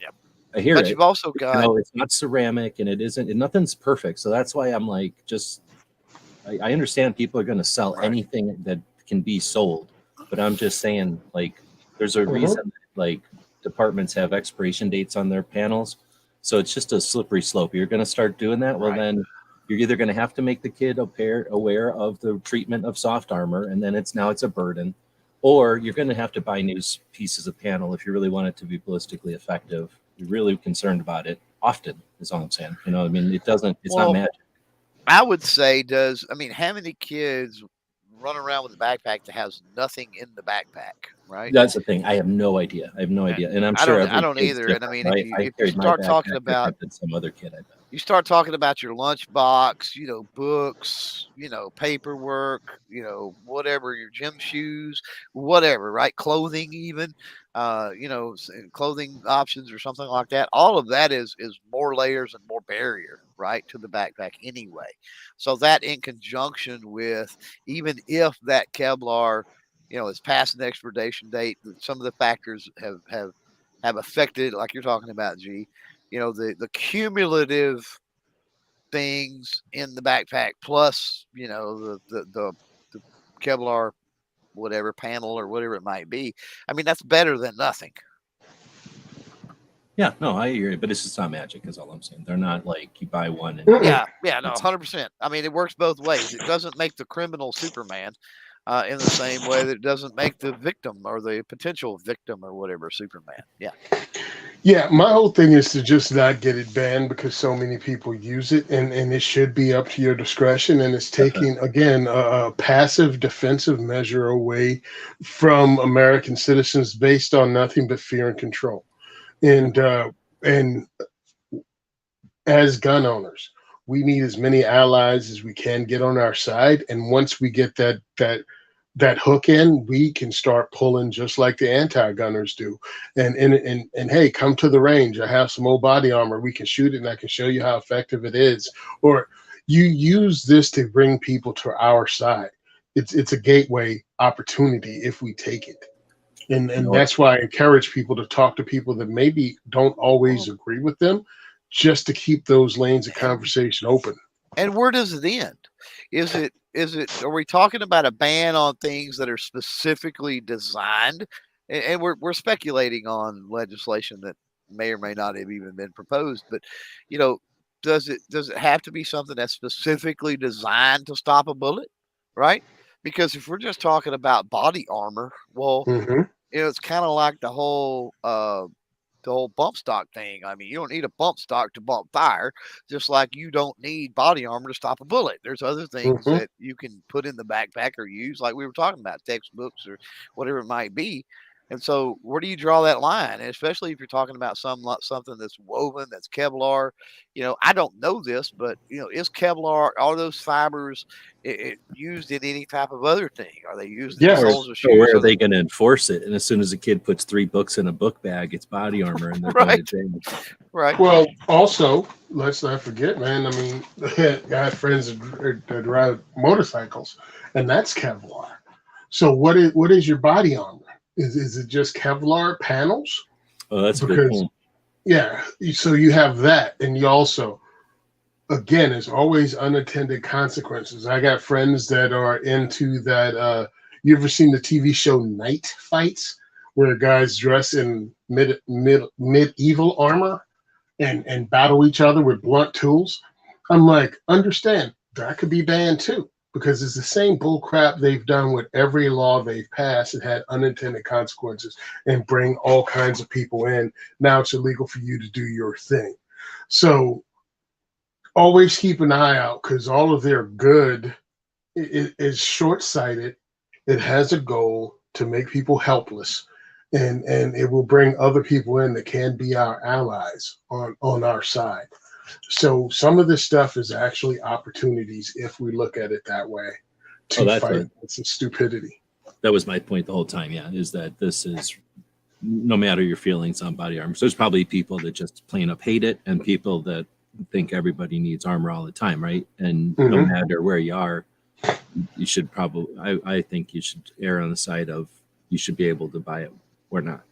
Yep. I hear but it. You've also got it's not ceramic, and it isn't, and nothing's perfect. So that's why I'm like, I understand people are going to sell anything that can be sold, but I'm just saying, like, there's a reason like departments have expiration dates on their panels. So it's just a slippery slope. You're going to start doing that. Well, then you're either going to have to make the kid aware of the treatment of soft armor, and then it's a burden, or you're going to have to buy new pieces of panel if you really want it to be ballistically effective. You're really concerned about it. Often is all I'm saying. It's not magic. I would say, how many kids run around with a backpack that has nothing in the backpack, right? That's the thing. I have no idea. And I'm sure I don't either. And I mean, if you start talking about some other kid, I bet. You start talking about your lunchbox, books, paperwork, whatever, your gym shoes, whatever, right? Clothing, even, clothing options or something like that. All of that is more layers and more barrier, right, to the backpack anyway. So that in conjunction with, even if that Kevlar it's past an expiration date. Some of the factors have affected, like you're talking about, G. The cumulative things in the backpack, plus the Kevlar whatever panel or whatever it might be. I mean, that's better than nothing. Yeah, no, I hear it, but it's just not magic, is all I'm saying. They're not like you buy one and Yeah, no, 100%. I mean, it works both ways. It doesn't make the criminal Superman in the same way that it doesn't make the victim or the potential victim or whatever Superman. Yeah. Yeah, my whole thing is to just not get it banned because so many people use it, and it should be up to your discretion. And it's taking, again, a passive defensive measure away from American citizens based on nothing but fear and control. And as gun owners, we need as many allies as we can get on our side. And once we get that hook in, we can start pulling just like the anti-gunners do. And hey, come to the range. I have some old body armor. We can shoot it and I can show you how effective it is. Or you use this to bring people to our side. It's a gateway opportunity if we take it. And that's why I encourage people to talk to people that maybe don't always agree with them, just to keep those lanes of conversation open. And where does it end? Are we talking about a ban on things that are specifically designed? And we're speculating on legislation that may or may not have even been proposed, but does it have to be something that's specifically designed to stop a bullet? Right? Because if we're just talking about body armor, well, it's kind of like the whole bump stock thing. I mean, you don't need a bump stock to bump fire, just like you don't need body armor to stop a bullet. There's other things that you can put in the backpack or use, like we were talking about, textbooks or whatever it might be. And so where do you draw that line? And especially if you're talking about something that's woven, that's Kevlar. I don't know this, but is Kevlar, all those fibers, it used in any type of other thing? Are they used in the soles of shoes? So where are they going to enforce it? And as soon as a kid puts 3 books in a book bag, it's body armor and they're going to jail. Right. Well, also, let's not forget, man. I mean, I have friends that ride motorcycles, and that's Kevlar. So what is your body armor? Is it just Kevlar panels? Oh, that's a good point. Yeah, so you have that, and you also, again, there's always unintended consequences. I got friends that are into that. You ever seen the TV show Night Fights, where guys dress in medieval armor and battle each other with blunt tools? I'm like, understand, that could be banned too. Because it's the same bull crap they've done with every law they've passed. It had unintended consequences and bring all kinds of people in. Now it's illegal for you to do your thing. So always keep an eye out, because all of their good is short-sighted. It has a goal to make people helpless, and it will bring other people in that can be our allies on our side. So some of this stuff is actually opportunities if we look at it that way to fight some stupidity. That was my point the whole time. Yeah, is that this is, no matter your feelings on body armor. So there's probably people that just plain up hate it, and people that think everybody needs armor all the time, right? And no matter where you are, you should probably, I think you should err on the side of you should be able to buy it or not,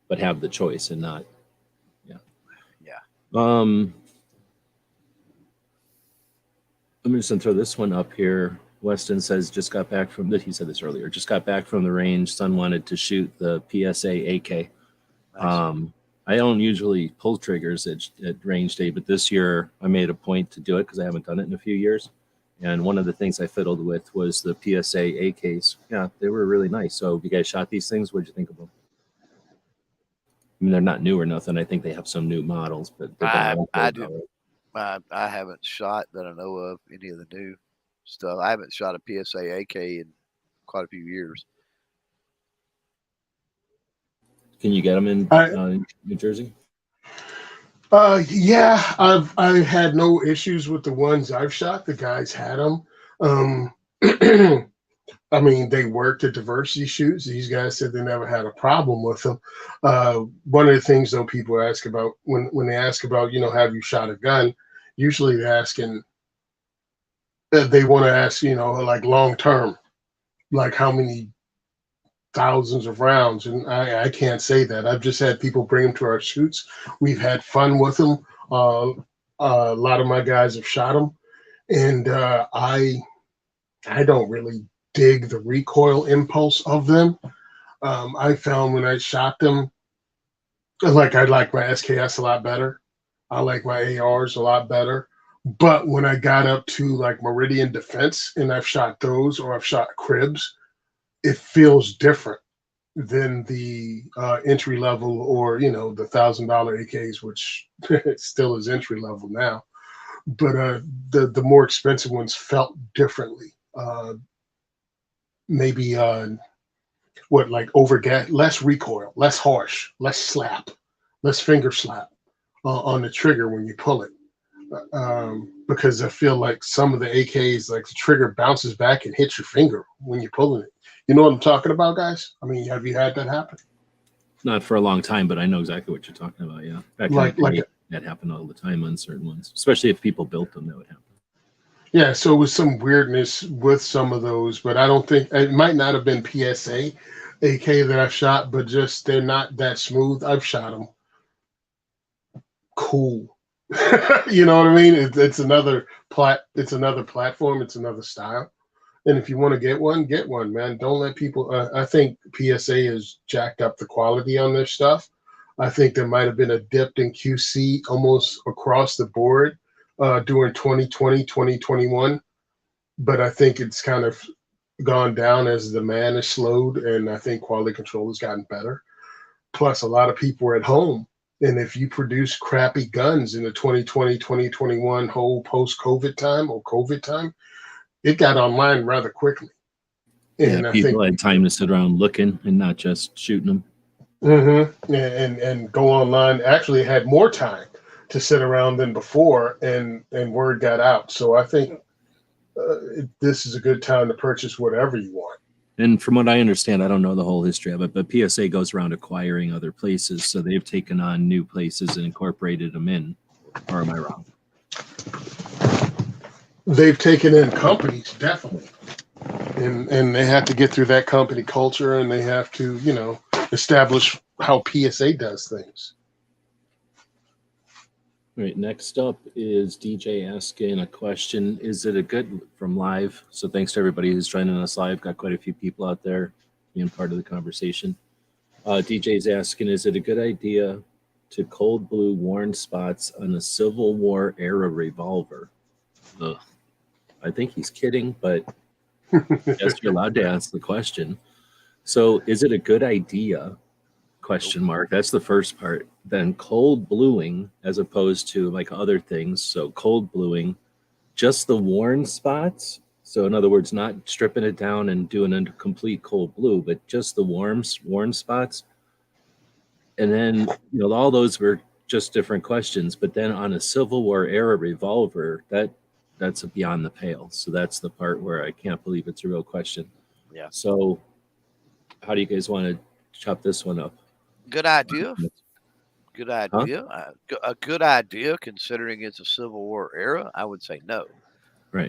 but have the choice and not. I'm just gonna throw this one up here. Weston says he said this earlier, just got back from the range. Son wanted to shoot the PSA AK. Nice. I don't usually pull triggers at range day, but this year I made a point to do it because I haven't done it in a few years. And one of the things I fiddled with was the PSA AKs. Yeah, they were really nice. So if you guys shot these things, what'd you think of them? I mean, they're not new or nothing. I think they have some new models, but I haven't shot that I know of any of the new stuff. I haven't shot a PSA AK in quite a few years. Can you get them in New Jersey? Yeah, I had no issues with the ones I've shot. The guys had them. I mean, they worked at diversity shoots. These guys said they never had a problem with them. One of the things, though, people ask about when they ask about, have you shot a gun? Usually they're asking, they want to ask, like long term. like how many thousands of rounds, and I can't say that. I've just had people bring them to our shoots. We've had fun with them. A lot of my guys have shot them, and I don't really dig the recoil impulse of them. I found when I shot them, like I like my SKS a lot better. I like my ARs a lot better. But when I got up to like Meridian Defense and I've shot those or I've shot cribs, it feels different than the entry level or the $1,000 AKs, which still is entry level now. But the more expensive ones felt differently. Maybe like over gas, less recoil, less harsh, less slap, less finger slap on the trigger when you pull it. Because I feel like some of the AKs, like the trigger bounces back and hits your finger when you're pulling it. You know what I'm talking about, guys? I mean, have you had that happen? Not for a long time, but I know exactly what you're talking about. Yeah, that happened all the time on certain ones, especially if people built them. That would happen. Yeah, so it was some weirdness with some of those, but I don't think it might not have been PSA AK that I've shot, but just they're not that smooth. I've shot them cool. You know what I mean? It's another it's another platform. It's another style. And if you want to get one, man. Don't let people. I think PSA has jacked up the quality on their stuff. I think there might have been a dip in QC almost across the board during 2020, 2021. But I think it's kind of gone down as demand has slowed, and I think quality control has gotten better. Plus, a lot of people are at home. And if you produce crappy guns in the 2020, 2021 whole post-COVID time or COVID time, it got online rather quickly. And yeah, I people think had time to sit around looking and not just shooting them. Mm-hmm. And go online. Actually, had more time to sit around than before, and word got out. So I think this is a good time to purchase whatever you want. And from what I understand, I don't know the whole history of it, but PSA goes around acquiring other places. So they've taken on new places and incorporated them in. Or am I wrong? They've taken in companies, definitely. And they have to get through that company culture, and they have to, establish how PSA does things. All right, next up is DJ asking a question. Is it a good from live? So thanks to everybody who's joining us live. Got quite a few people out there being part of the conversation. DJ's asking, is it a good idea to cold blue worn spots on a Civil War era revolver? Ugh. I think he's kidding, but I guess you're allowed to ask the question. So is it a good idea? Question mark. That's the first part. Then cold bluing as opposed to like other things. So cold bluing, just the worn spots. So in other words, not stripping it down and doing a complete cold blue, but just the worn spots. And then, all those were just different questions. But then on a Civil War era revolver, that's a beyond the pale. So that's the part where I can't believe it's a real question. Yeah. So how do you guys want to chop this one up? Good idea. Good idea. A good idea considering it's a Civil War era. I would say no. Right.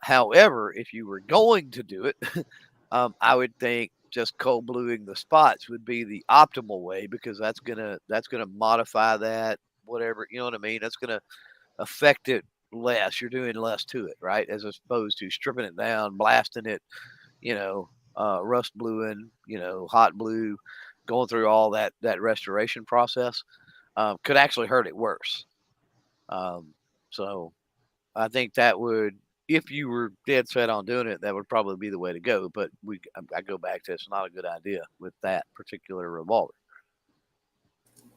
However, if you were going to do it, I would think just cold bluing the spots would be the optimal way, because that's gonna modify that, whatever, you know what I mean? That's gonna affect it less. You're doing less to it, right? As opposed to stripping it down, blasting it, rust bluing, hot blue, going through all that restoration process could actually hurt it worse. So I think that would, if you were dead set on doing it, that would probably be the way to go. But I go back to, it's not a good idea with that particular revolver.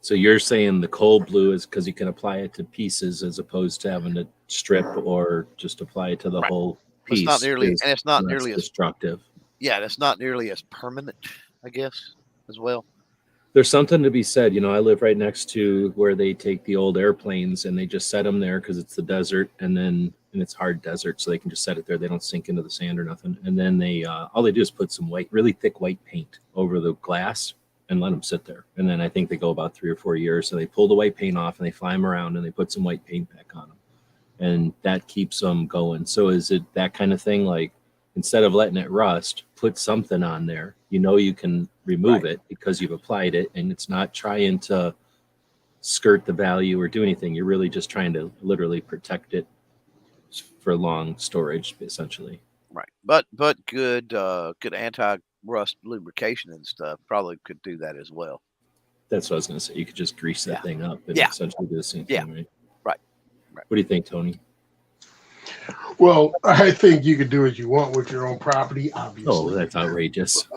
So you're saying the cold blue is because you can apply it to pieces as opposed to having to strip or just apply it to the whole piece. It's not nearly, and it's not nearly as destructive. Yeah, it's not nearly as permanent, I guess, as well. There's something to be said. I live right next to where they take the old airplanes and they just set them there because it's the desert, and it's hard desert, so they can just set it there. They don't sink into the sand or nothing. And then they all they do is put some really thick white paint over the glass and let them sit there. And then I think they go about 3 or 4 years. So they pull the white paint off and they fly them around and they put some white paint back on them, and that keeps them going. So is it that kind of thing? Like instead of letting it rust, put something on there. You know you can remove it because you've applied it, and it's not trying to skirt the value or do anything. You're really just trying to literally protect it for long storage, essentially. Right. But good anti-rust lubrication and stuff probably could do that as well. That's what I was going to say. You could just grease that thing up and essentially do the same Yeah. thing, right? Right. What do you think, Tony? Well, I think you can do what you want with your own property, obviously. Oh, that's outrageous.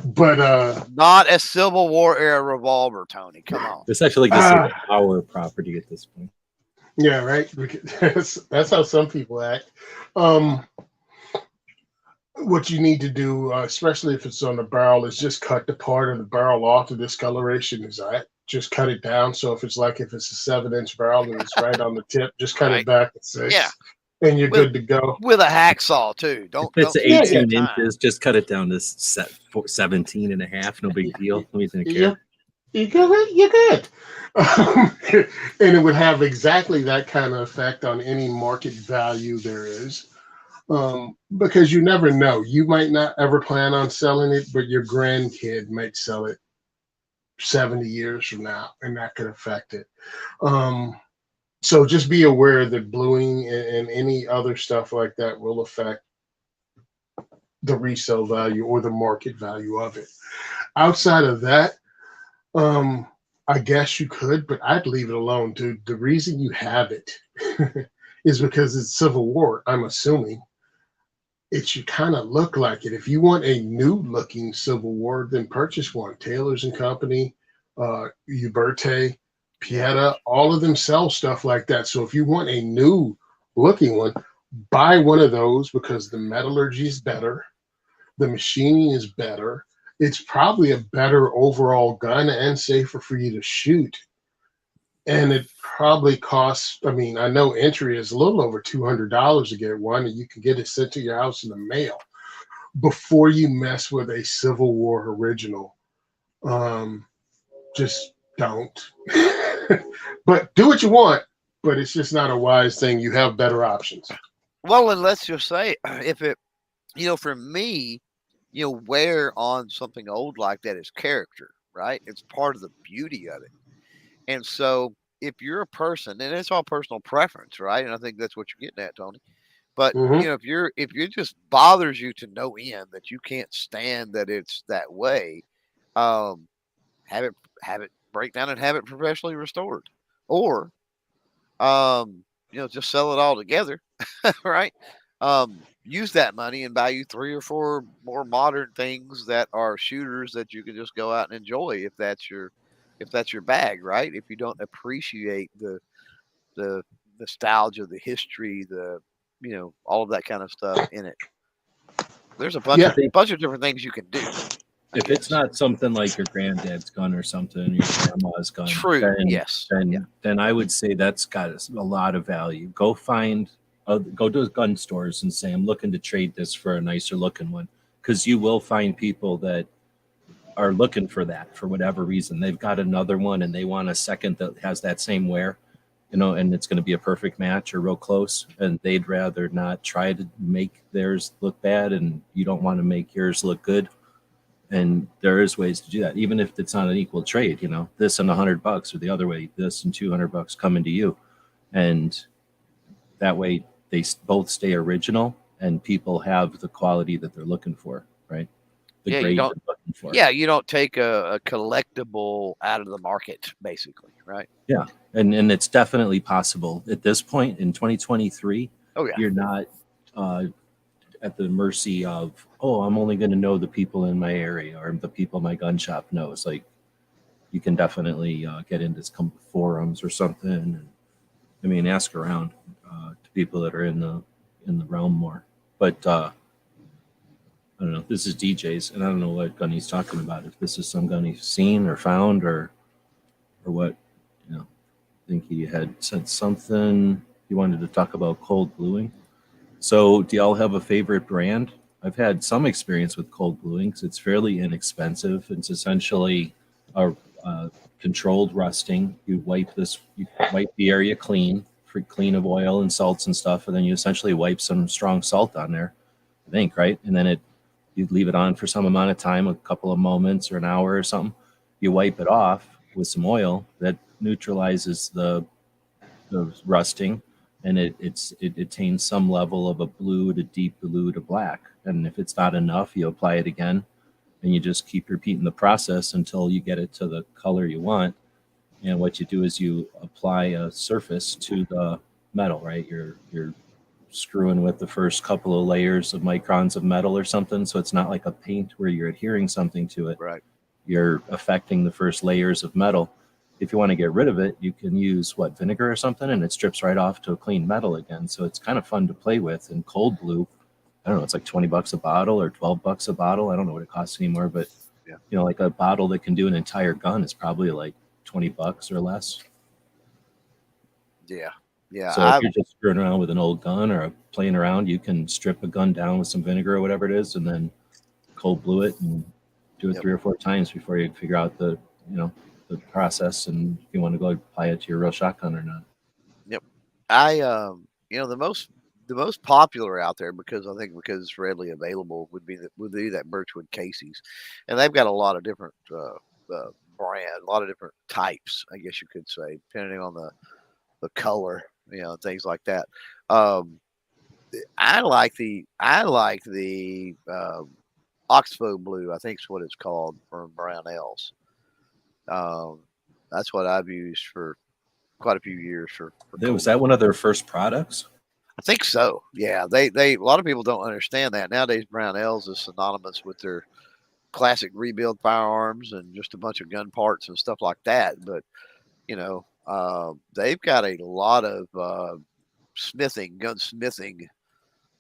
But Not a Civil War era revolver, Tony. Come on. It's actually like this is our property at this point. yeah, right. That's how some people act. What you need to do, especially if it's on the barrel, is just cut the part of the barrel off the discoloration is at. Just cut it down. So if it's a 7-inch barrel and it's right on the tip, just cut it back at 6. Yeah. And you're good to go. With a hacksaw too. Don't. If it's don't 18 inches, just cut it down to 17 and a half. No big deal. Nobody's gonna care. You're good. And it would have exactly that kind of effect on any market value there is. Because you never know. You might not ever plan on selling it, but your grandkid might sell it 70 years from now, and that could affect it. So just be aware that bluing and any other stuff like that will affect the resale value or the market value of it. Outside of that, I guess you could, but I'd leave it alone, dude. The reason you have it is because it's Civil War, I'm assuming. It should kind of look like it. If you want a new looking Civil War, then purchase one. Taylor's and Company, Uberte, Pieta, all of them sell stuff like that. So if you want a new looking one, buy one of those because the metallurgy is better. The machining is better. It's probably a better overall gun and safer for you to shoot. And it probably costs, I know entry is a little over $200 to get one, and you can get it sent to your house in the mail before you mess with a Civil War original. Just don't. But do what you want, but it's just not a wise thing. You have better options. Well, and let's just say if it, for me, wear on something old like that is character, right? It's part of the beauty of it. And so if you're a person, and it's all personal preference, right? And I think that's what you're getting at, Tony. But if it just bothers you to no end that you can't stand that it's that way, have it break down and have it professionally restored, or just sell it all together, right? Use that money and buy you 3 or 4 more modern things that are shooters that you can just go out and enjoy if that's your bag, right? If you don't appreciate the nostalgia, the history, all of that kind of stuff in it. There's a bunch of different things you can do. If it's not something like your granddad's gun or something, your grandma's gun, true, then I would say that's got a lot of value. Go to gun stores and say, I'm looking to trade this for a nicer looking one, because you will find people that are looking for that for whatever reason. They've got another one and they want a second that has that same wear, and it's going to be a perfect match or real close, and they'd rather not try to make theirs look bad, and you don't want to make yours look good. And there is ways to do that, even if it's not an equal trade. This and $100, or the other way, this and $200 coming to you, and that way they both stay original and people have the quality that they're looking for, right? The grade they're looking for. Yeah, you don't take a collectible out of the market, basically, right? Yeah, and it's definitely possible at this point in 2023. Oh yeah, you're not at the mercy of, I'm only going to know the people in my area or the people my gun shop knows. Like, you can definitely get into some forums or something. And, ask around to people that are in the realm more. But I don't know. This is DJ's, and I don't know what gun he's talking about. If this is some gun he's seen or found or what. I think he had said something. He wanted to talk about cold bluing. So do y'all have a favorite brand? I've had some experience with cold bluing because it's fairly inexpensive. It's essentially a controlled rusting. You wipe the area clean pretty clean of oil and salts and stuff, and then you essentially wipe some strong salt on there, I think, right? And then you leave it on for some amount of time, a couple of moments or an hour or something. You wipe it off with some oil that neutralizes the rusting, and it attains some level of a blue to deep blue to black. And if it's not enough, you apply it again, and you just keep repeating the process until you get it to the color you want. And what you do is you apply a surface to the metal, right? You're screwing with the first couple of layers of microns of metal or something, so it's not like a paint where you're adhering something to it. Right. You're affecting the first layers of metal. If you want to get rid of it, you can use vinegar or something, and it strips right off to a clean metal again. So it's kind of fun to play with. And cold blue, I don't know, it's like $20 a bottle or $12 a bottle. I don't know what it costs anymore, but yeah, like a bottle that can do an entire gun is probably like $20 or less. Yeah. So if you're just screwing around with an old gun or playing around, you can strip a gun down with some vinegar or whatever it is, and then cold blue it and do it 3 or 4 times before you figure out the process and if you want to go apply it to your real shotgun or not. Yep. The most popular out there, because it's readily available, would be that Birchwood Casey's, and they've got a lot of different brand, a lot of different types, I guess you could say, depending on the color, things like that. I like the Oxbow Blue, I think is what it's called, from Brownells. That's what I've used for quite a few years. Was that one of their first products? I think so. Yeah, they a lot of people don't understand that nowadays. Brownells is synonymous with their classic rebuild firearms and just a bunch of gun parts and stuff like that. But they've got a lot of gunsmithing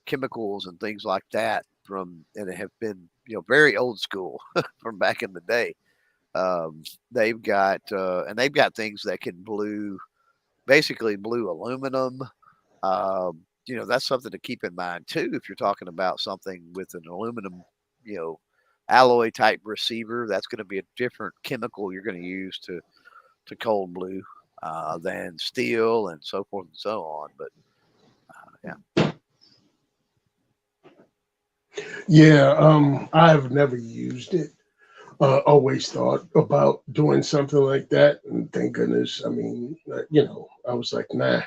chemicals and things like that and have been very old school from back in the day. They've got things that can basically blue aluminum. That's something to keep in mind too. If you're talking about something with an aluminum, alloy type receiver, that's going to be a different chemical you're going to use to cold blue than steel and so forth and so on. But I've never used it. Always thought about doing something like that, and thank goodness. I mean, I was like, nah.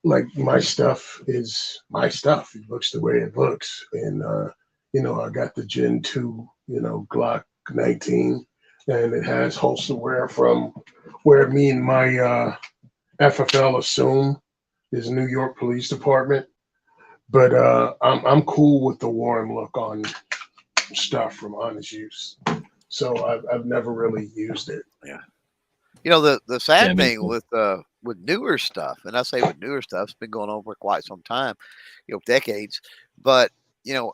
Like, my stuff is my stuff. It looks the way it looks, and I got the Gen 2, Glock 19, and it has holster wear from where me and my FFL assume is New York Police Department. But I'm cool with the warm look on stuff from Honest Use. So I've never really used it. Yeah. The sad thing with newer stuff, and I say with newer stuff, it's been going on for quite some time, decades. But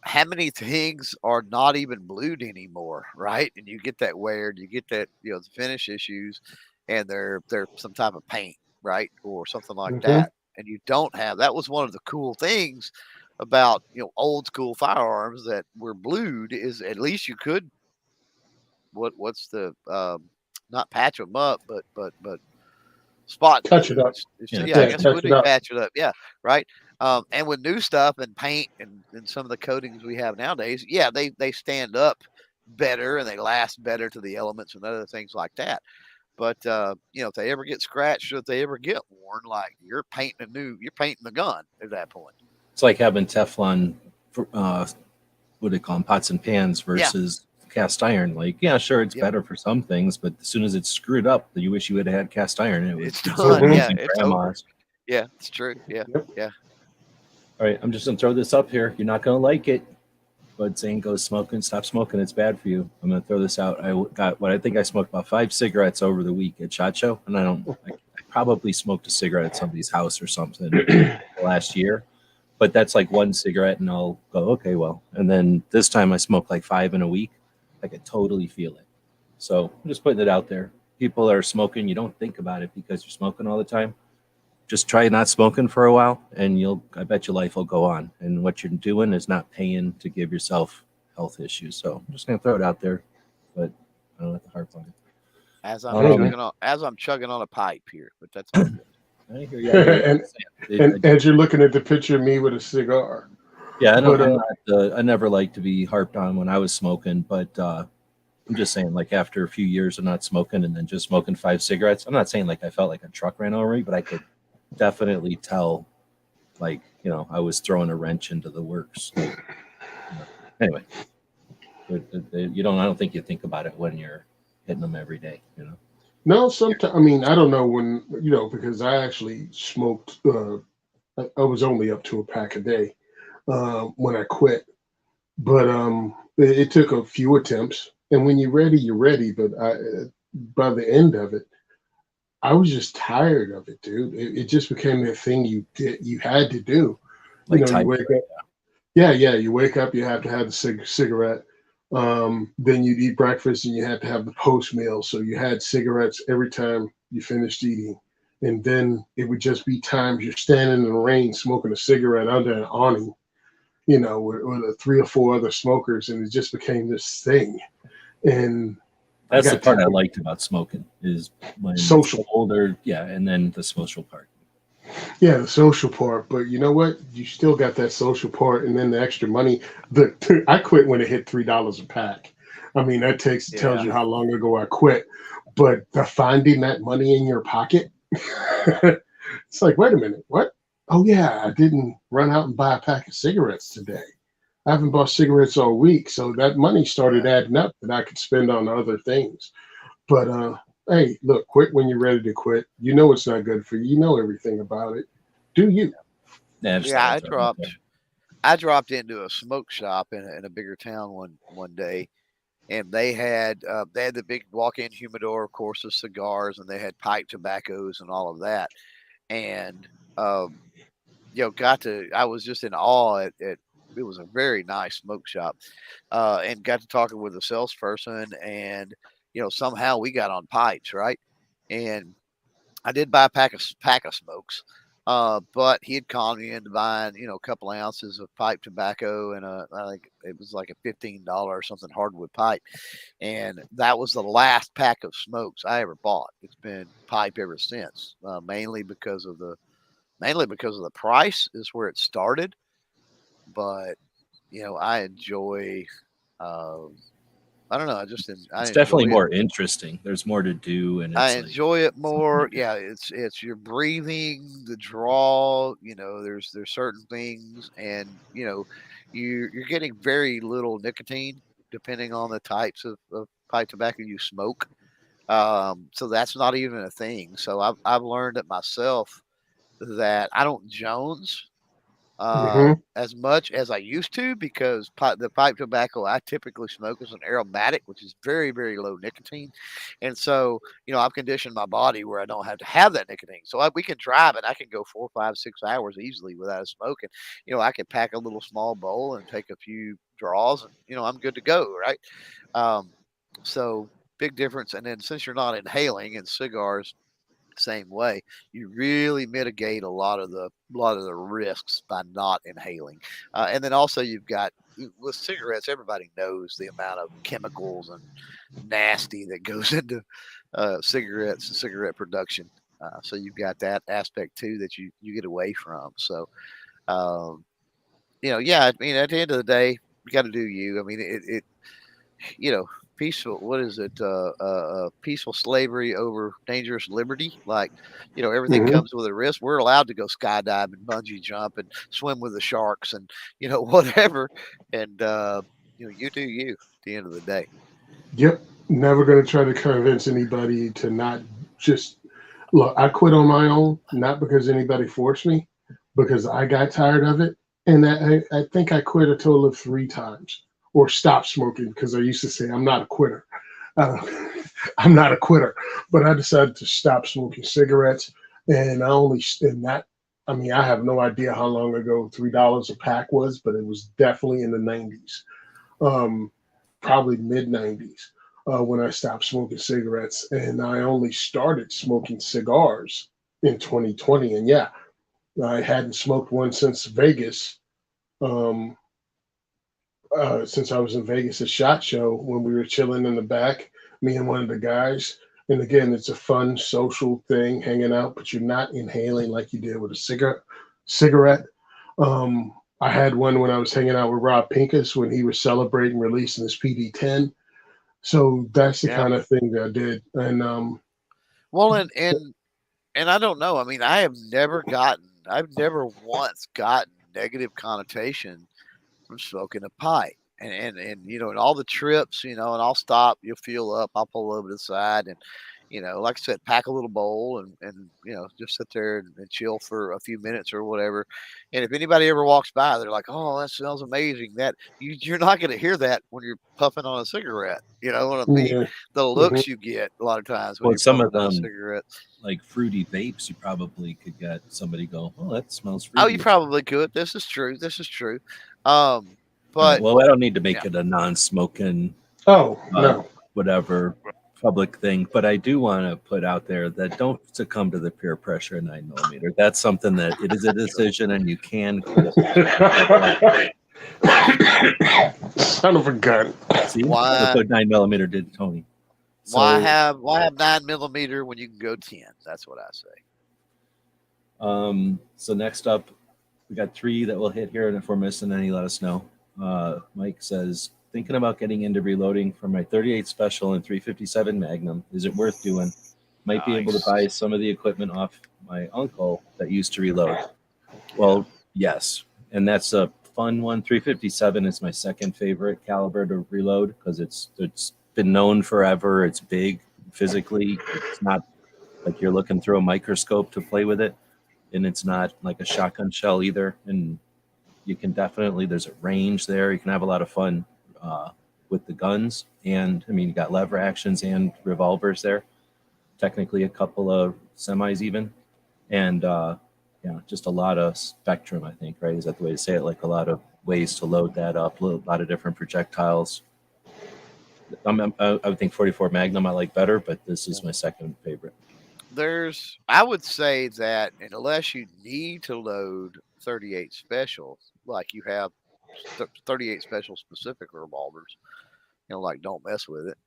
how many things are not even blued anymore, right? And you get that wear, you get that the finish issues, and they're some type of paint, right, or something like that. And you don't have that. Was one of the cool things about old school firearms that were blued, is at least you could what's the not patch them up, but spot touch it up. I guess we do patch it up. Yeah, right. And with new stuff and paint and some of the coatings we have nowadays, they stand up better and they last better to the elements and other things like that. But if they ever get scratched or if they ever get worn, like you're painting the gun at that point. It's like having Teflon, what do they call them, pots and pans versus cast iron. Like, sure, it's better for some things, but as soon as it's screwed up, you wish you would have had cast iron. It's done. It's over. Yeah, it's true. Yeah, yeah. All right, I'm just gonna throw this up here. You're not gonna like it, but Zane goes smoking. Stop smoking. It's bad for you. I'm gonna throw this out. I got what I think I smoked about 5 cigarettes over the week at SHOT Show, and I probably smoked a cigarette at somebody's house or something last year. But that's like 1 cigarette, and I'll go, okay, well. And then this time I smoked like 5 in a week. I could totally feel it. So I'm just putting it out there. People are smoking. You don't think about it because you're smoking all the time. Just try not smoking for a while, and I bet your life will go on. And what you're doing is not paying to give yourself health issues. So I'm just going to throw it out there, but I don't have to harp on it. As I'm chugging on a pipe here, but that's all good. I hear you. I hear you. and It- and you're looking at the picture of me with a cigar. yeah, I don't. But I'm not. I never like to be harped on when I was smoking, but I'm just saying, like after a few years of not smoking and then just smoking 5 cigarettes, I'm not saying like I felt like a truck ran over me, but I could definitely tell, like I was throwing a wrench into the works. Like, anyway, you don't. I don't think you think about it when you're hitting them every day. no, sometimes I mean I don't know when because I actually smoked. I was only up to a pack a day when I quit, but it took a few attempts. And when you're ready, you're ready. But by the end of it, I was just tired of it, dude. It just became that thing you had to do. Like You type. wake up. Yeah, yeah. You wake up, you have to have the cigarette. Then you'd eat breakfast and you had to have the post meal. So you had cigarettes every time you finished eating. And then it would just be times you're standing in the rain smoking a cigarette under an awning, with 3 or 4 other smokers. And it just became this thing. And That's I the got part I tired. liked about smoking is when it's Social. older, yeah, and then the social part. Yeah, the social part, but you know what? You still got that social part, and then the extra money. I quit when it hit $3 a pack. I mean, that tells Yeah. you how long ago I quit. But the finding that money in your pocket, it's like, wait a minute, what? Oh yeah, I didn't run out and buy a pack of cigarettes today. I haven't bought cigarettes all week, so that money started Right. adding up that I could spend on other things. But hey, look, quit when you're ready to quit. You know it's not good for you. You know everything about it. Do you? Yeah, I just Yeah, thought I'd throw it out there. I dropped into a smoke shop in a bigger town one day, and they had the big walk-in humidor, of course, of cigars, and they had pipe tobaccos and all of that. And um, I was just in awe at it was a very nice smoke shop, and got to talking with a salesperson, and somehow we got on pipes, right? And I did buy a pack of smokes, but he had conned me into buying, a couple ounces of pipe tobacco and I think it was like a $15 or something hardwood pipe, and that was the last pack of smokes I ever bought. It's been pipe ever since, mainly because of the price is where it started, but I enjoy. Um, I don't know. I It's definitely enjoy it. more interesting. There's more to do, and I it's like enjoy it something more. you Yeah, it's your breathing, the draw. There's certain things, and you're getting very little nicotine depending on the types of pipe tobacco you smoke. So that's not even a thing. So I've learned it myself that I don't Jones Hmm. as much as I used to because the pipe tobacco I typically smoke is an aromatic, which is very, very low nicotine. And so, I've conditioned my body where I don't have to have that nicotine. So we can drive it. I can go 4, 5, 6 hours easily without smoking. I can pack a little small bowl and take a few draws and, I'm good to go. Right. Um, so big difference. And then since you're not inhaling and cigars, same way, you really mitigate a lot of the risks by not inhaling. And then also you've got with cigarettes, everybody knows the amount of chemicals and nasty that goes into cigarettes and cigarette production. So you've got that aspect too that you get away from. So um, yeah, I mean, at the end of the day, you got to do you. I mean, it you know, peaceful. What is it? Peaceful slavery over dangerous liberty. Like, everything Hmm. comes with a risk. We're allowed to go skydive and bungee jump and swim with the sharks and whatever. And you do you. At the end of the day. Yep. Never going to try to convince anybody to not just look. I quit on my own, not because anybody forced me, because I got tired of it. And I think I quit a total of 3 times or stopped smoking because I used to say I'm not a quitter. Uh, I'm not a quitter, but I decided to stop smoking cigarettes, and I mean, I have no idea how long ago $3 a pack was, but it was definitely in the '90s, um, probably mid '90s, when I stopped smoking cigarettes, and I only started smoking cigars in 2020, and yeah, I hadn't smoked one since Vegas. Um, since I was in Vegas at SHOT Show when we were chilling in the back, me and one of the guys, And again, it's a fun social thing, hanging out, but you're not inhaling like you did with a cigarette. I had one when I was hanging out with Rob Pincus when he was celebrating releasing his PD-10. So that's the Yeah. kind of thing that I did. And Well, and I don't know. I mean, I've never once gotten negative connotation from smoking a pipe. And you know, and all the trips, you know, and I'll stop, you'll fuel up, I'll pull over to the side and, you know, like I said, pack a little bowl and you know, just sit there and chill for a few minutes or whatever. And if anybody ever walks by, they're like, "Oh, that smells amazing." That you're not going to hear that when you're puffing on a cigarette. You know what I mean? yeah, The mhm. looks you get a lot of times when Well, you're some puffing of on a them, cigarette. like fruity vapes, you probably could get somebody go, "Oh, that smells Oh, fruity." you probably could. This is true. This is true. All right. But Well, I don't need to make yeah, it a non-smoking, Oh uh, no. whatever public thing, but I do want to put out there that don't succumb to the peer pressure of 9mm. That's something that it is a decision, and you can quit. Son of a gun. See, why look what 9mm did to Tony. why So, have 9mm when you can go 10? That's what I say. so next up, we got 3 that we'll hit here, and if we're missing any, let us know. Mike says, thinking about getting into reloading for my 38 Special and 357 Magnum. Is it worth doing? Might be able to Nice. buy some of the equipment off my uncle that used to reload. Well, yes, and that's a fun one. 357 is my second favorite caliber to reload because it's been known forever. It's big physically. It's not like you're looking through a microscope to play with it, and it's not like a shotgun shell either. And you can definitely, there's a range there. You can have a lot of fun with the guns, and I mean, you got lever actions and revolvers there. Technically, a couple of semis even, and yeah, just a lot of spectrum. I think, right? Is that the way to say it? Like a lot of ways to load that up. A lot of different projectiles. I would think 44 Magnum I like better, but this is my second favorite. I would say that unless you need to load 38 special, like you have 38 special specific revolvers, you know, like don't mess with it.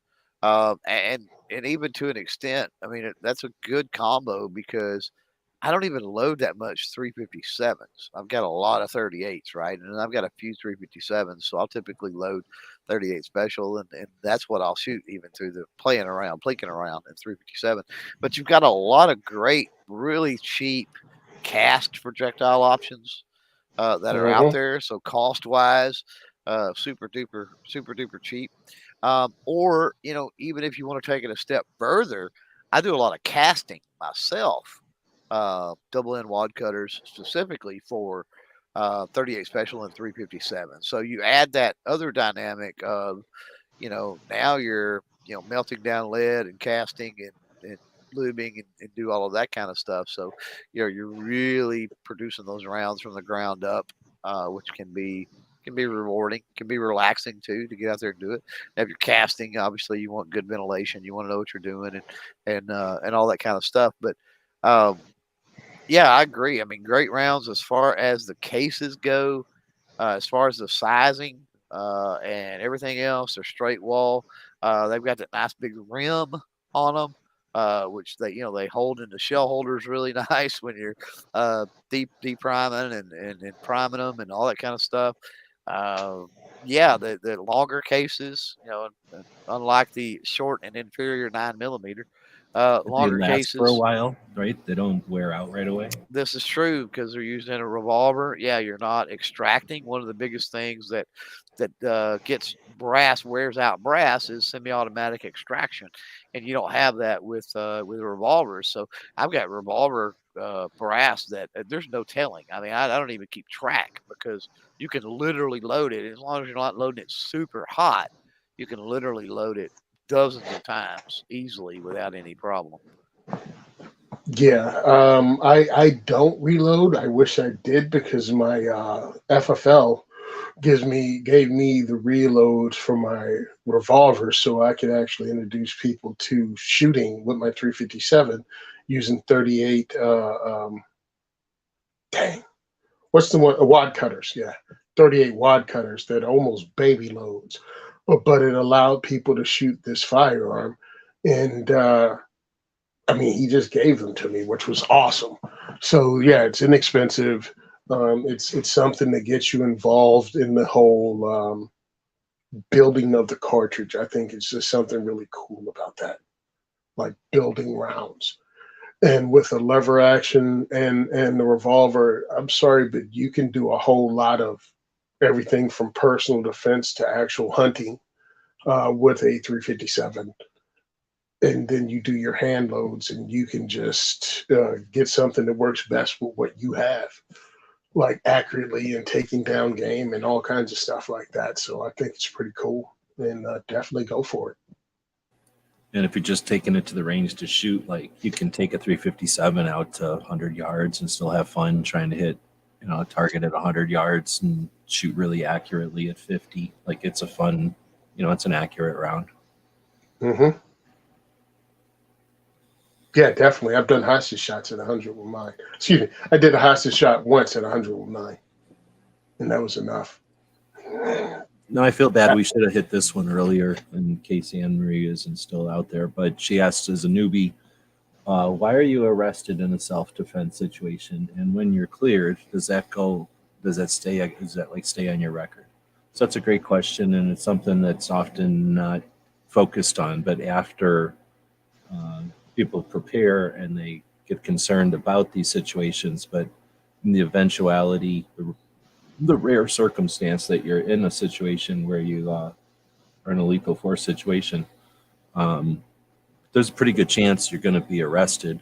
And even to an extent, I mean, that's a good combo because I don't even load that much 357s. I've got a lot of 38s, right? And I've got a few 357s. So I'll typically load 38 special, and that's what I'll shoot even through the plinking around in 357. But you've got a lot of great, really cheap cast projectile options that are out there. So cost wise, super duper cheap. Or, you know, even if you want to take it a step further, I do a lot of casting myself, double end wad cutters specifically for 38 special and 357. So you add that other dynamic of, you know, now you're, you know, melting down lead and casting and lubing and do all of that kind of stuff. So, you know, you're really producing those rounds from the ground up, which can be rewarding, can be relaxing too to get out there and do it. If you're casting, obviously you want good ventilation, you want to know what you're doing and all that kind of stuff. But yeah, I agree. I mean, great rounds as far as the cases go, as far as the sizing and everything else. They're straight wall. They've got that nice big rim on them. Which they hold into shell holders really nice when you're deep priming and priming them and all that kind of stuff. Yeah, the longer cases, unlike the short and inferior 9mm, They longer last for a cases. while, right? They don't wear out right away. This is true because they're using a revolver. Yeah, you're not extracting. One of the biggest things that gets wears out brass is semi-automatic extraction, and you don't have that with revolvers. So I've got revolver brass that there's no telling. I mean, I don't even keep track because you can literally load it as long as you're not loading it super hot. You can literally load it dozens of times easily without any problem. Yeah, I don't reload. I wish I did because my FFL gave me the reloads for my revolver, so I could actually introduce people to shooting with my 357 using 38. Dang, what's the one? Wad cutters, yeah, 38 wad cutters that are almost baby loads, but it allowed people to shoot this firearm, and I mean, he just gave them to me, which was awesome. So yeah, it's inexpensive. It's something that gets you involved in the whole building of the cartridge. I think it's just something really cool about that, like building rounds. And with a lever action and the revolver, I'm sorry, but you can do a whole lot of everything from personal defense to actual hunting with a 357. And then you do your hand loads, and you can just get something that works best with what you have, like accurately and taking down game and all kinds of stuff like that. So I think it's pretty cool, and definitely go for it. And if you're just taking it to the range to shoot, like you can take a 357 out to 100 yards and still have fun trying to hit, a target at 100 yards and shoot really accurately at 50. Like it's a fun, it's an accurate round. Mm-hmm. Yeah, definitely. I've done hostage shots at 100 with mine. Excuse me. I did a hostage shot once at 100 with mine, and that was enough. No, I feel bad. We should have hit this one earlier in case Anne Marie isn't still out there. But she asked as a newbie, why are you arrested in a self-defense situation? And when you're cleared, does that stay on your record? So that's a great question. And it's something that's often not focused on. But after people prepare and they get concerned about these situations, but in the eventuality, the rare circumstance that you're in a situation where you are in a lethal force situation, there's a pretty good chance you're going to be arrested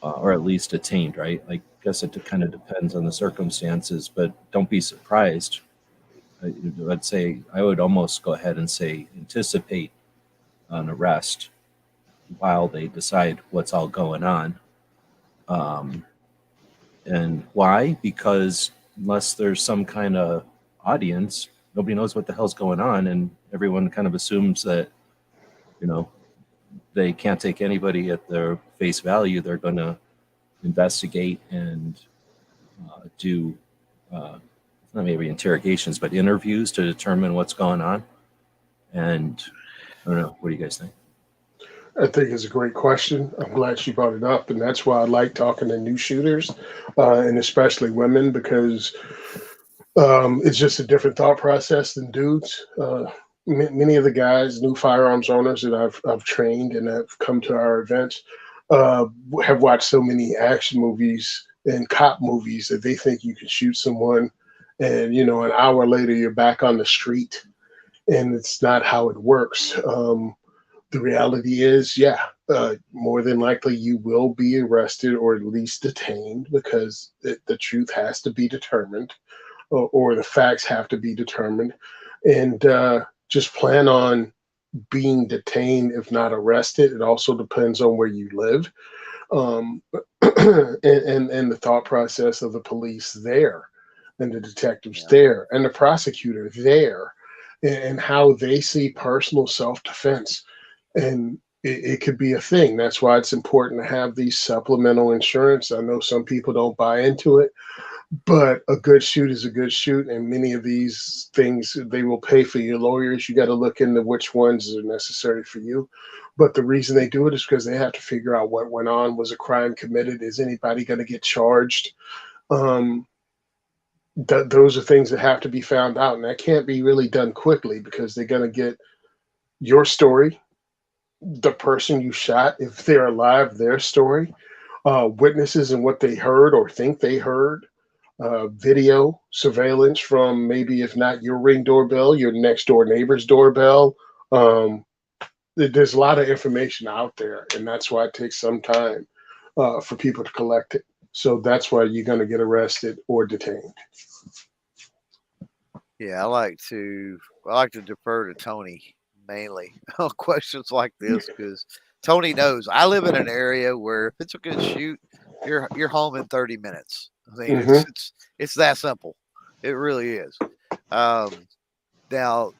or at least detained, right? Like, I guess it kind of depends on the circumstances, but don't be surprised. I'd say I would almost go ahead and say anticipate an arrest while they decide what's all going on. And why? Because unless there's some kind of audience, nobody knows what the hell's going on, and everyone kind of assumes that, they can't take anybody at their face value. They're going to investigate and do not maybe interrogations, but interviews to determine what's going on. And I don't know. What do you guys think? I think it's a great question. I'm glad she brought it up, and that's why I like talking to new shooters, and especially women, because it's just a different thought process than dudes. Many of the guys, new firearms owners that I've trained and have come to our events, have watched so many action movies and cop movies that they think you can shoot someone, and an hour later you're back on the street, and it's not how it works. The reality is, more than likely you will be arrested or at least detained, because the truth has to be determined, or the facts have to be determined, and just plan on being detained if not arrested. It also depends on where you live, and the thought process of the police there, and the detectives there, and the prosecutor there, and how they see personal self-defense. And it could be a thing. That's why it's important to have these supplemental insurance. I know some people don't buy into it, but a good shoot is a good shoot. And many of these things, they will pay for your lawyers. You got to look into which ones are necessary for you. But the reason they do it is because they have to figure out what went on. Was a crime committed? Is anybody going to get charged? Those are things that have to be found out. And that can't be really done quickly, because they're going to get your story, the person you shot, if they're alive, their story, witnesses and what they heard or think they heard, video surveillance from maybe, if not your Ring doorbell, your next door neighbor's doorbell. There's a lot of information out there, and that's why it takes some time for people to collect it. So that's why you're going to get arrested or detained. Yeah, I like to defer to Tony mainly on questions like this, because Tony knows I live in an area where if it's a good shoot, you're home in 30 minutes. I mean, it's that simple. It really is. Now,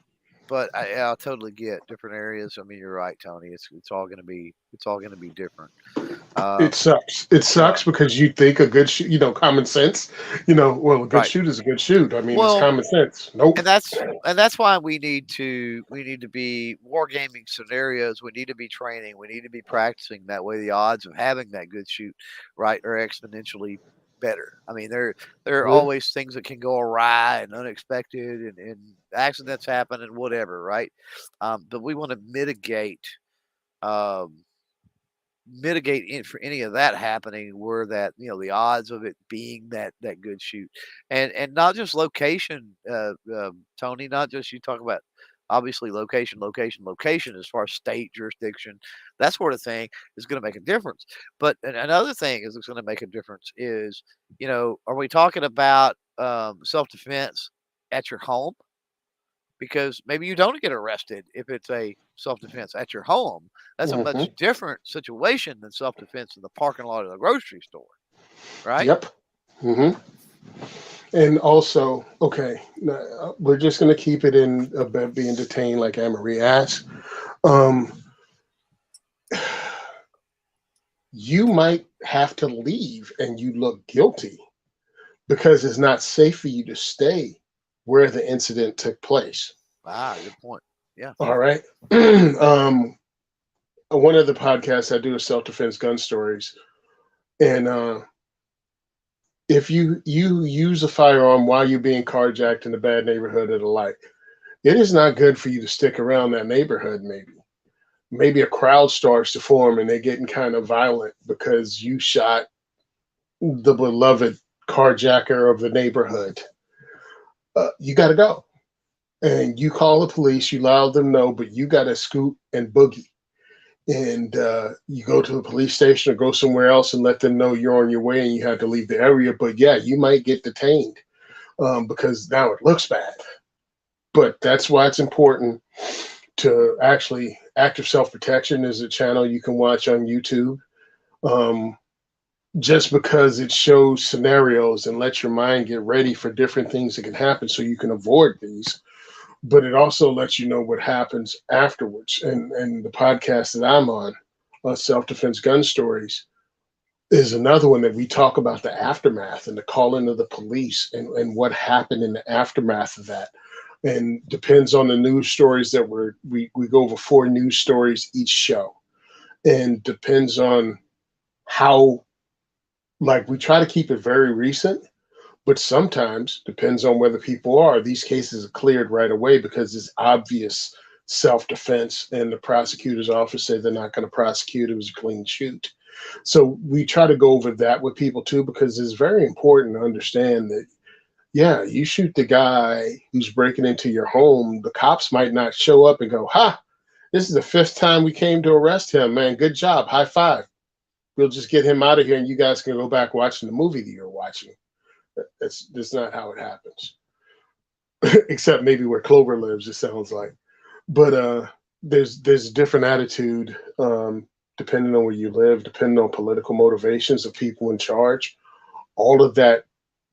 but I totally get different areas. I mean, you're right, Tony. It's all gonna be different. It Um, sucks. It you know, sucks because you think a good shoot, common sense, well, a good right. shoot is a good shoot. I mean, it's Well, common sense. Nope. and that's why we need to be wargaming scenarios. We need to be training. We need to be practicing. That way, the odds of having that good shoot right are exponentially better. I mean, there are Mhm. always things that can go awry and unexpected, and accidents happen and whatever, right? But we want to um, for any of that happening, where that the odds of it being that good shoot, and not just location, Tony, not just you talk about obviously location as far as state jurisdiction, that sort of thing is going to make a difference. But another thing is it's going to make a difference is, are we talking about self defense at your home? Because maybe you don't get arrested if it's a self-defense at your home. That's a much Mhm. different situation than self-defense in the parking lot of the grocery store, right? Yep. Hmm. And also, okay, we're just going to keep it in about being detained, like Anne Marie asked. Um, you might have to leave and you look guilty because it's not safe for you to stay where the incident took place. Ah, good point. Yeah. All right. One of the podcasts I do is self defense gun stories. And if you use a firearm while you're being carjacked in a bad neighborhood or the like, it is not good for you to stick around that neighborhood. Maybe a crowd starts to form and they're getting kind of violent because you shot the beloved carjacker of the neighborhood. You got to go, and you call the police. You allow them know, but you got to scoot and boogie. And you go to a police station or go somewhere else and let them know you're on your way and you have to leave the area. But yeah, you might get detained because now it looks bad. But that's why it's important to actually active self-protection is a channel you can watch on YouTube. Um, just because it shows scenarios and lets your mind get ready for different things that can happen so you can avoid these. But it also lets you know what happens afterwards. And the podcast that I'm on, Self-Defense Gun Stories, is another one that we talk about the aftermath and the calling of the police and what happened in the aftermath of that. And depends on the news stories that we go over 4 news stories each show. And depends on how, like, we try to keep it very recent, but sometimes depends on whether people are. These cases are cleared right away because it's obvious self-defense, and the prosecutor's office said they're not going to prosecute. It was a clean shoot. So we try to go over that with people too, because it's very important to understand that, yeah, you shoot the guy who's breaking into your home, the cops might not show up and go, ha, this is the 5th time we came to arrest him, man. Good job. High five. We'll just get him out of here and you guys can go back watching the movie that you're watching. That's not how it happens. Except maybe where Clover lives, it sounds like. But there's a different attitude depending on where you live, depending on political motivations of people in charge. All of that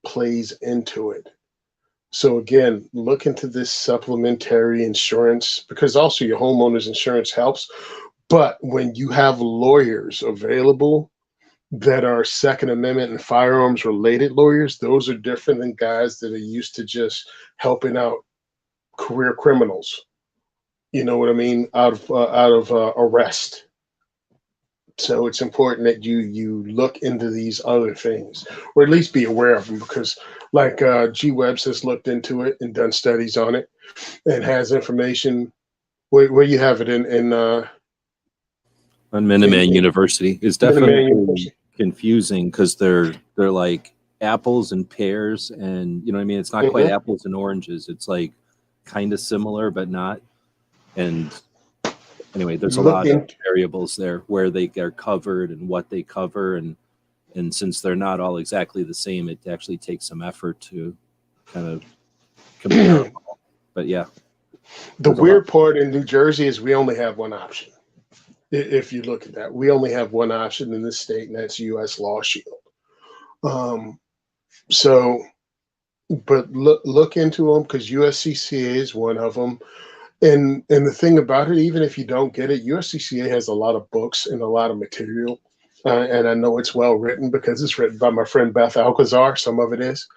plays into it. So again, look into this supplementary insurance, because also your homeowner's insurance helps. But when you have lawyers available that are Second Amendment and firearms related lawyers, those are different than guys that are used to just helping out career criminals. You know what I mean? Out of arrest. So it's important that you look into these other things, or at least be aware of them, because like G. Webb's has looked into it and done studies on it, and has information. Where you have it On in Minuteman University is Minuteman definitely University. confusing because they're like apples and pears, and you know what I mean. It's not quite Mhm. apples and oranges. It's like kind of similar but not. And anyway, there's a Look lot of in, variables there where they are covered and what they cover, and since they're not all exactly the same, it actually takes some effort to kind of compare them all. But yeah, the there's a lot. weird part in New Jersey is we only have one option. If you look at that, we only have one option in this state, and that's U.S. Law Shield. Um, so, but look into them, because USCCA is one of them, And the thing about it, even if you don't get it, USCCA has a lot of books and a lot of material. And I know it's well written because it's written by my friend Beth Alcazar. Some of it is.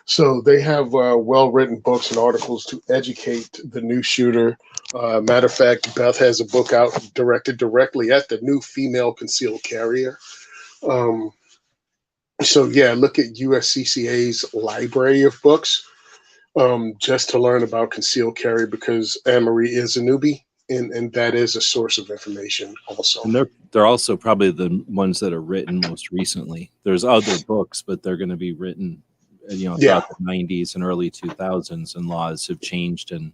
So they have well written books and articles to educate the new shooter. Matter of fact, Beth has a book out directed directly at the new female concealed carrier. Um, so, yeah, look at USCCA's library of books just to learn about concealed carry because Anne-Marie is a newbie. And that is a source of information also. And they're also probably the ones that are written most recently. There's other books, but they're going to be written, throughout the 90s and early 2000s, and laws have changed and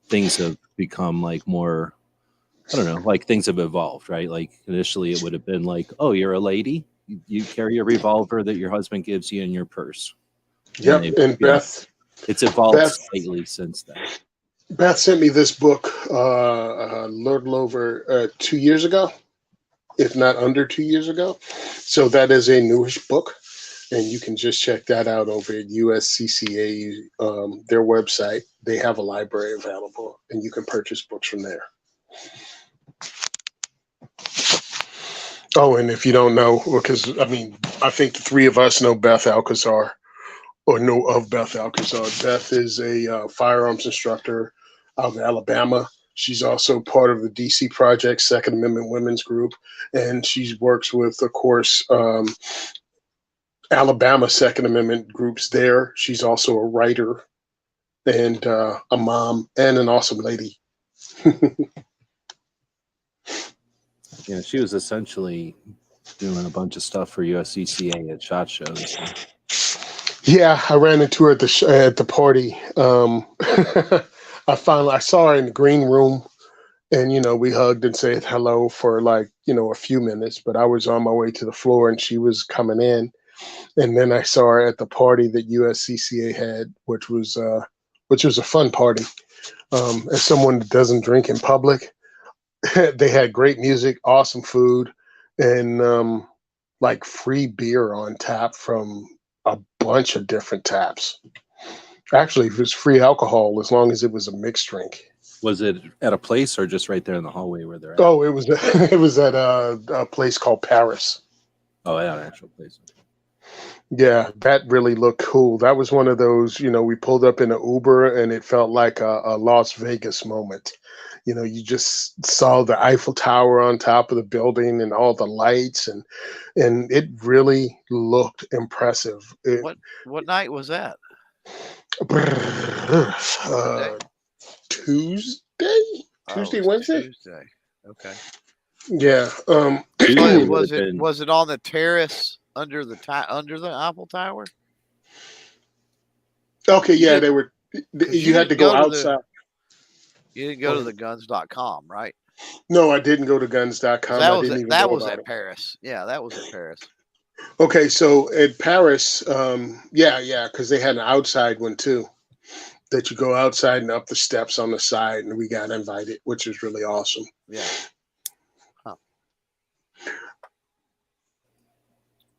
things have become like more, I don't know, like things have evolved, right? Like initially it would have been like, oh, you're a lady, you carry a revolver that your husband gives you in your purse. Yep. And Beth, it's evolved slightly since then. Beth sent me this book a little over 2 years ago, if not under 2 years ago. So that is a newish book, and you can just check that out over at USCCA, their website. They have a library available, and you can purchase books from there. Oh, and if you don't know, because I think the three of us know Beth Alcazar, or know of Beth Alcazar. Beth is a firearms instructor out of Alabama. She's also part of the DC Project Second Amendment Women's Group, and she works with, of course, Alabama Second Amendment groups there. She's also a writer and a mom and an awesome lady. Yeah, she was essentially doing a bunch of stuff for USCCA at SHOT Shows. Yeah, I ran into her at the party. I saw her in the green room, and we hugged and said hello for a few minutes. But I was on my way to the floor, and she was coming in, and then I saw her at the party that USCCA had, which was a fun party. As someone that doesn't drink in public, they had great music, awesome food, and free beer on tap from a bunch of different taps. Actually, it was free alcohol as long as it was a mixed drink. Was it at a place or just right there in the hallway where they're at? Oh, it was at a place called Paris. Oh, at an actual place. Yeah, that really looked cool. That was one of those, we pulled up in an Uber and it felt like a Las Vegas moment. You just saw the Eiffel Tower on top of the building and all the lights, and it really looked impressive. What night was that? Tuesday, Wednesday. Tuesday. Okay. Yeah. Was it on the terrace under the Eiffel Tower? Okay. Yeah, they were. You had to go outside. You didn't go to the guns.com, right? No, I didn't go to guns.com. That was at Paris. Yeah, that was at Paris. Okay, so at Paris, because they had an outside one too, that you go outside and up the steps on the side, and we got invited, which is really awesome. Yeah. Huh.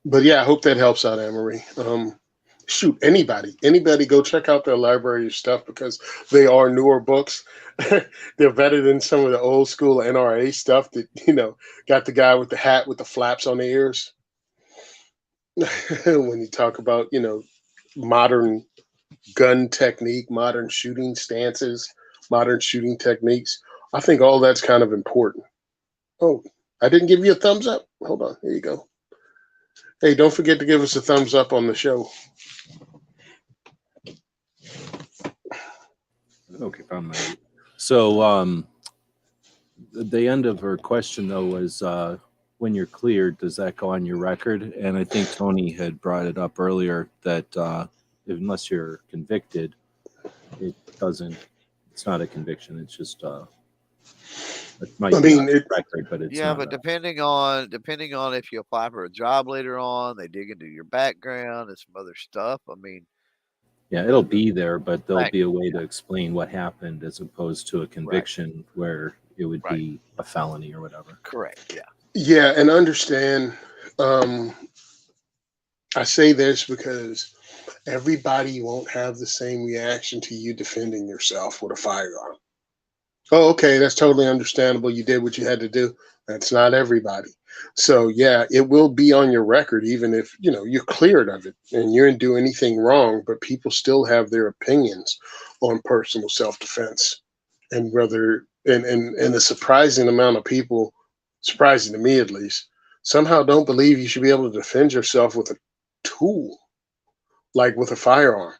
But yeah, I hope that helps out, Anne-Marie. Shoot, anybody go check out their library of stuff because they are newer books. They're better than some of the old school NRA stuff that, got the guy with the hat with the flaps on the ears. When you talk about, modern gun technique, modern shooting stances, modern shooting techniques, I think all that's kind of important. Oh, I didn't give you a thumbs up. Hold on. Here you go. Hey, don't forget to give us a thumbs up on the show. Okay, found my. So the end of her question though was when you're cleared, does that go on your record? And I think Tony had brought it up earlier that unless you're convicted, it doesn't. It's not a conviction. It's just it might be on the record, but it's but depending on if you apply for a job later on, they dig into your background and some other stuff. Yeah, it'll be there, but there'll be a way to explain what happened as opposed to a conviction where it would be a felony or whatever. Correct. Yeah. Yeah, and understand, I say this because everybody won't have the same reaction to you defending yourself with a firearm. Oh, okay, that's totally understandable. You did what you had to do. That's not everybody. So yeah, it will be on your record, even if you're cleared of it and you didn't do anything wrong. But people still have their opinions on personal self-defense, and whether and a surprising amount of people, surprising to me at least, somehow don't believe you should be able to defend yourself with a tool, like with a firearm.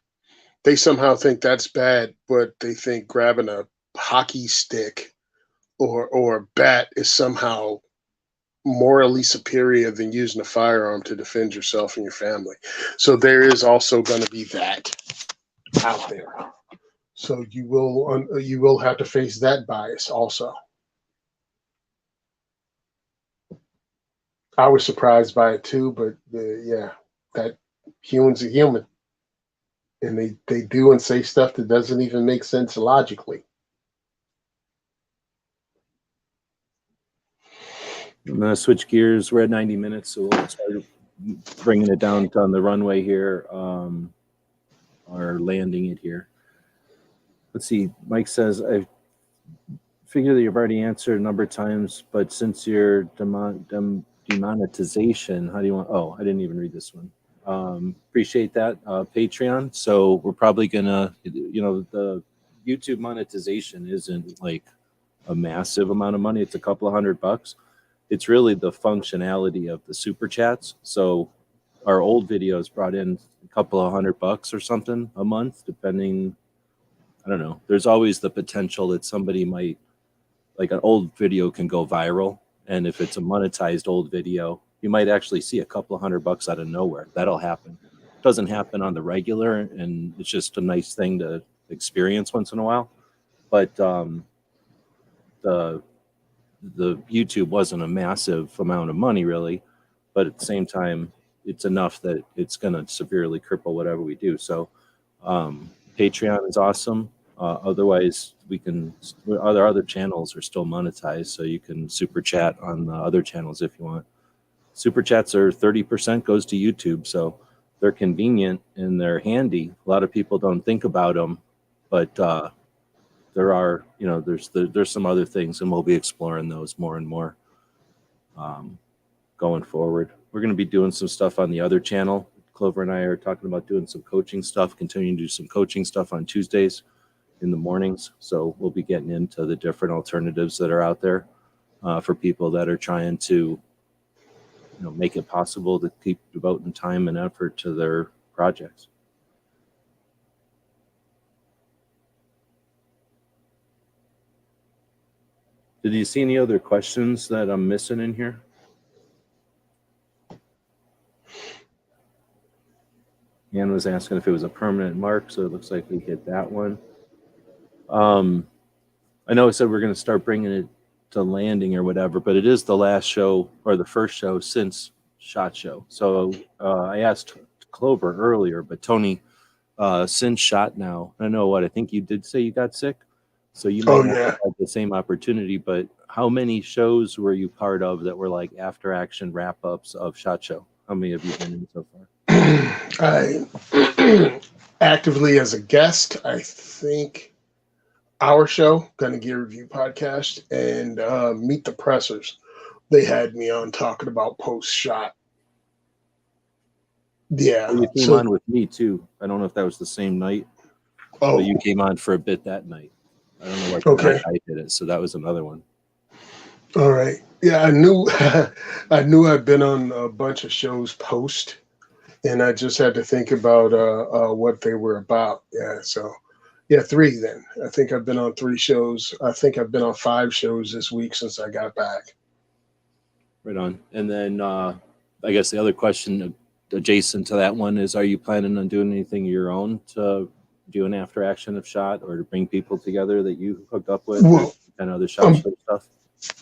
They somehow think that's bad, but they think grabbing a hockey stick or a bat is somehow morally superior than using a firearm to defend yourself and your family. So there is also going to be that out there. So you will have to face that bias also. I was surprised by it too, but yeah, that humans are human, and they do and say stuff that doesn't even make sense logically. I'm gonna switch gears. We're at 90 minutes, so we'll start bringing it down on the runway here, or landing it here. Let's see. Mike says, I figure that you've already answered a number of times, but since your demonetization, how do you want? Oh, I didn't even read this one. Appreciate that. Patreon. So we're probably gonna, the YouTube monetization isn't like a massive amount of money. It's a couple of $100. It's really the functionality of the super chats. So our old videos brought in a couple of $100 or something a month, depending. I don't know. There's always the potential that somebody might, like an old video can go viral. And if it's a monetized old video, you might actually see a couple of $100 out of nowhere. That'll happen. It doesn't happen on the regular, and it's just a nice thing to experience once in a while. But the YouTube wasn't a massive amount of money really, but at the same time, it's enough that it's going to severely cripple whatever we do. So Patreon is awesome. Otherwise, we can. Other channels are still monetized, so you can super chat on the other channels if you want. Super chats are 30% goes to YouTube, so they're convenient and they're handy. A lot of people don't think about them, but there are, there's some other things, and we'll be exploring those more and more going forward. We're going to be doing some stuff on the other channel. Clover and I are talking about doing some coaching stuff, continuing to do some coaching stuff on Tuesdays in the mornings. So we'll be getting into the different alternatives that are out there for people that are trying to, make it possible to keep devoting time and effort to their projects. Did you see any other questions that I'm missing in here? Ann was asking if it was a permanent mark, so it looks like we hit that one. I know I said we're going to start bringing it to landing or whatever, but it is the last show or the first show since SHOT Show. So I asked Clover earlier, but Tony, since SHOT now, I know what, I think you did say you got sick. So you might not have the same opportunity, but how many shows were you part of that were like after action wrap-ups of SHOT Show? How many have you been in so far? I actively as a guest, I think our show, Gonna Gear Review podcast, and Meet the Pressers. They had me on talking about post-shot. Yeah. Well, you came on with me too. I don't know if that was the same night. Oh, but you came on for a bit that night. I don't know what night I did it, so that was another one. All right. Yeah, I knew I'd been on a bunch of shows post, and I just had to think about what they were about. Yeah, so yeah, 3 then. I think I've been on 3 shows. I think I've been on 5 shows this week since I got back. Right on. And then I guess the other question adjacent to that one is, are you planning on doing anything of your own to do an after action of SHOT or to bring people together that you hooked up with, and other SHOT show stuff?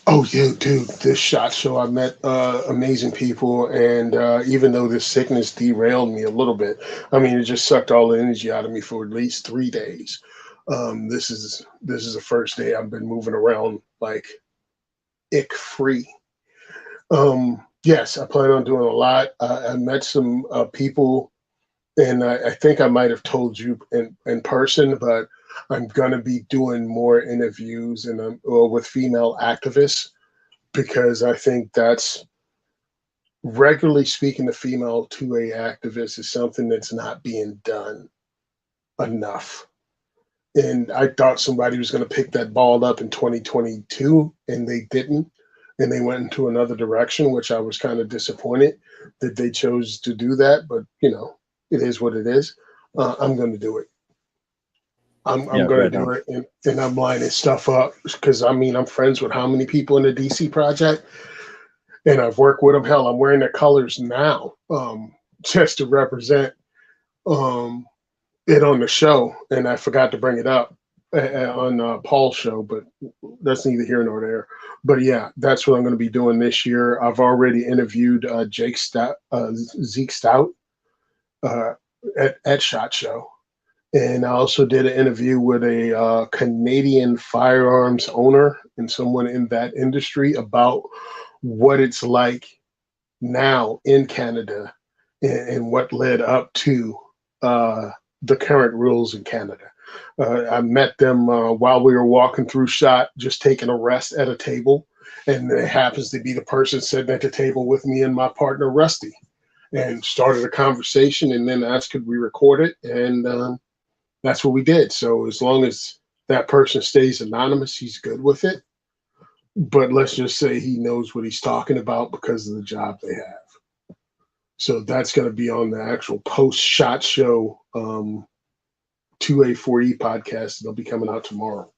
Oh yeah, dude, this SHOT Show, I met amazing people, and even though this sickness derailed me a little bit, I mean, it just sucked all the energy out of me for at least 3 days. This is the first day I've been moving around like ick free. Yes, I plan on doing a lot. I met some people, and I think I might have told you in person, but I'm gonna be doing more interviews and with female activists, because I think that's, regularly speaking, the female 2A activist is something that's not being done enough. And I thought somebody was going to pick that ball up in 2022, and they didn't. And they went into another direction, which I was kind of disappointed that they chose to do that. But, it is what it is. I'm going to do it. I'm Yeah, going to right do on. it. And I'm lining stuff up because, I'm friends with how many people in the DC project? And I've worked with them. Hell, I'm wearing their colors now, just to represent um, it on the show. And I forgot to bring it up on Paul's show, but that's neither here nor there. But yeah, that's what I'm going to be doing this year. I've already interviewed Zeke Stout at SHOT Show. And I also did an interview with a Canadian firearms owner and someone in that industry about what it's like now in Canada, and what led up to the current rules in Canada. I met them while we were walking through SHOT, just taking a rest at a table. And it happens to be the person sitting at the table with me and my partner, Rusty, and started a conversation and then asked, could we record it? And that's what we did. So as long as that person stays anonymous, he's good with it. But let's just say he knows what he's talking about because of the job they have. So that's going to be on the actual post-SHOT Show 2A4E podcast. They'll be coming out tomorrow.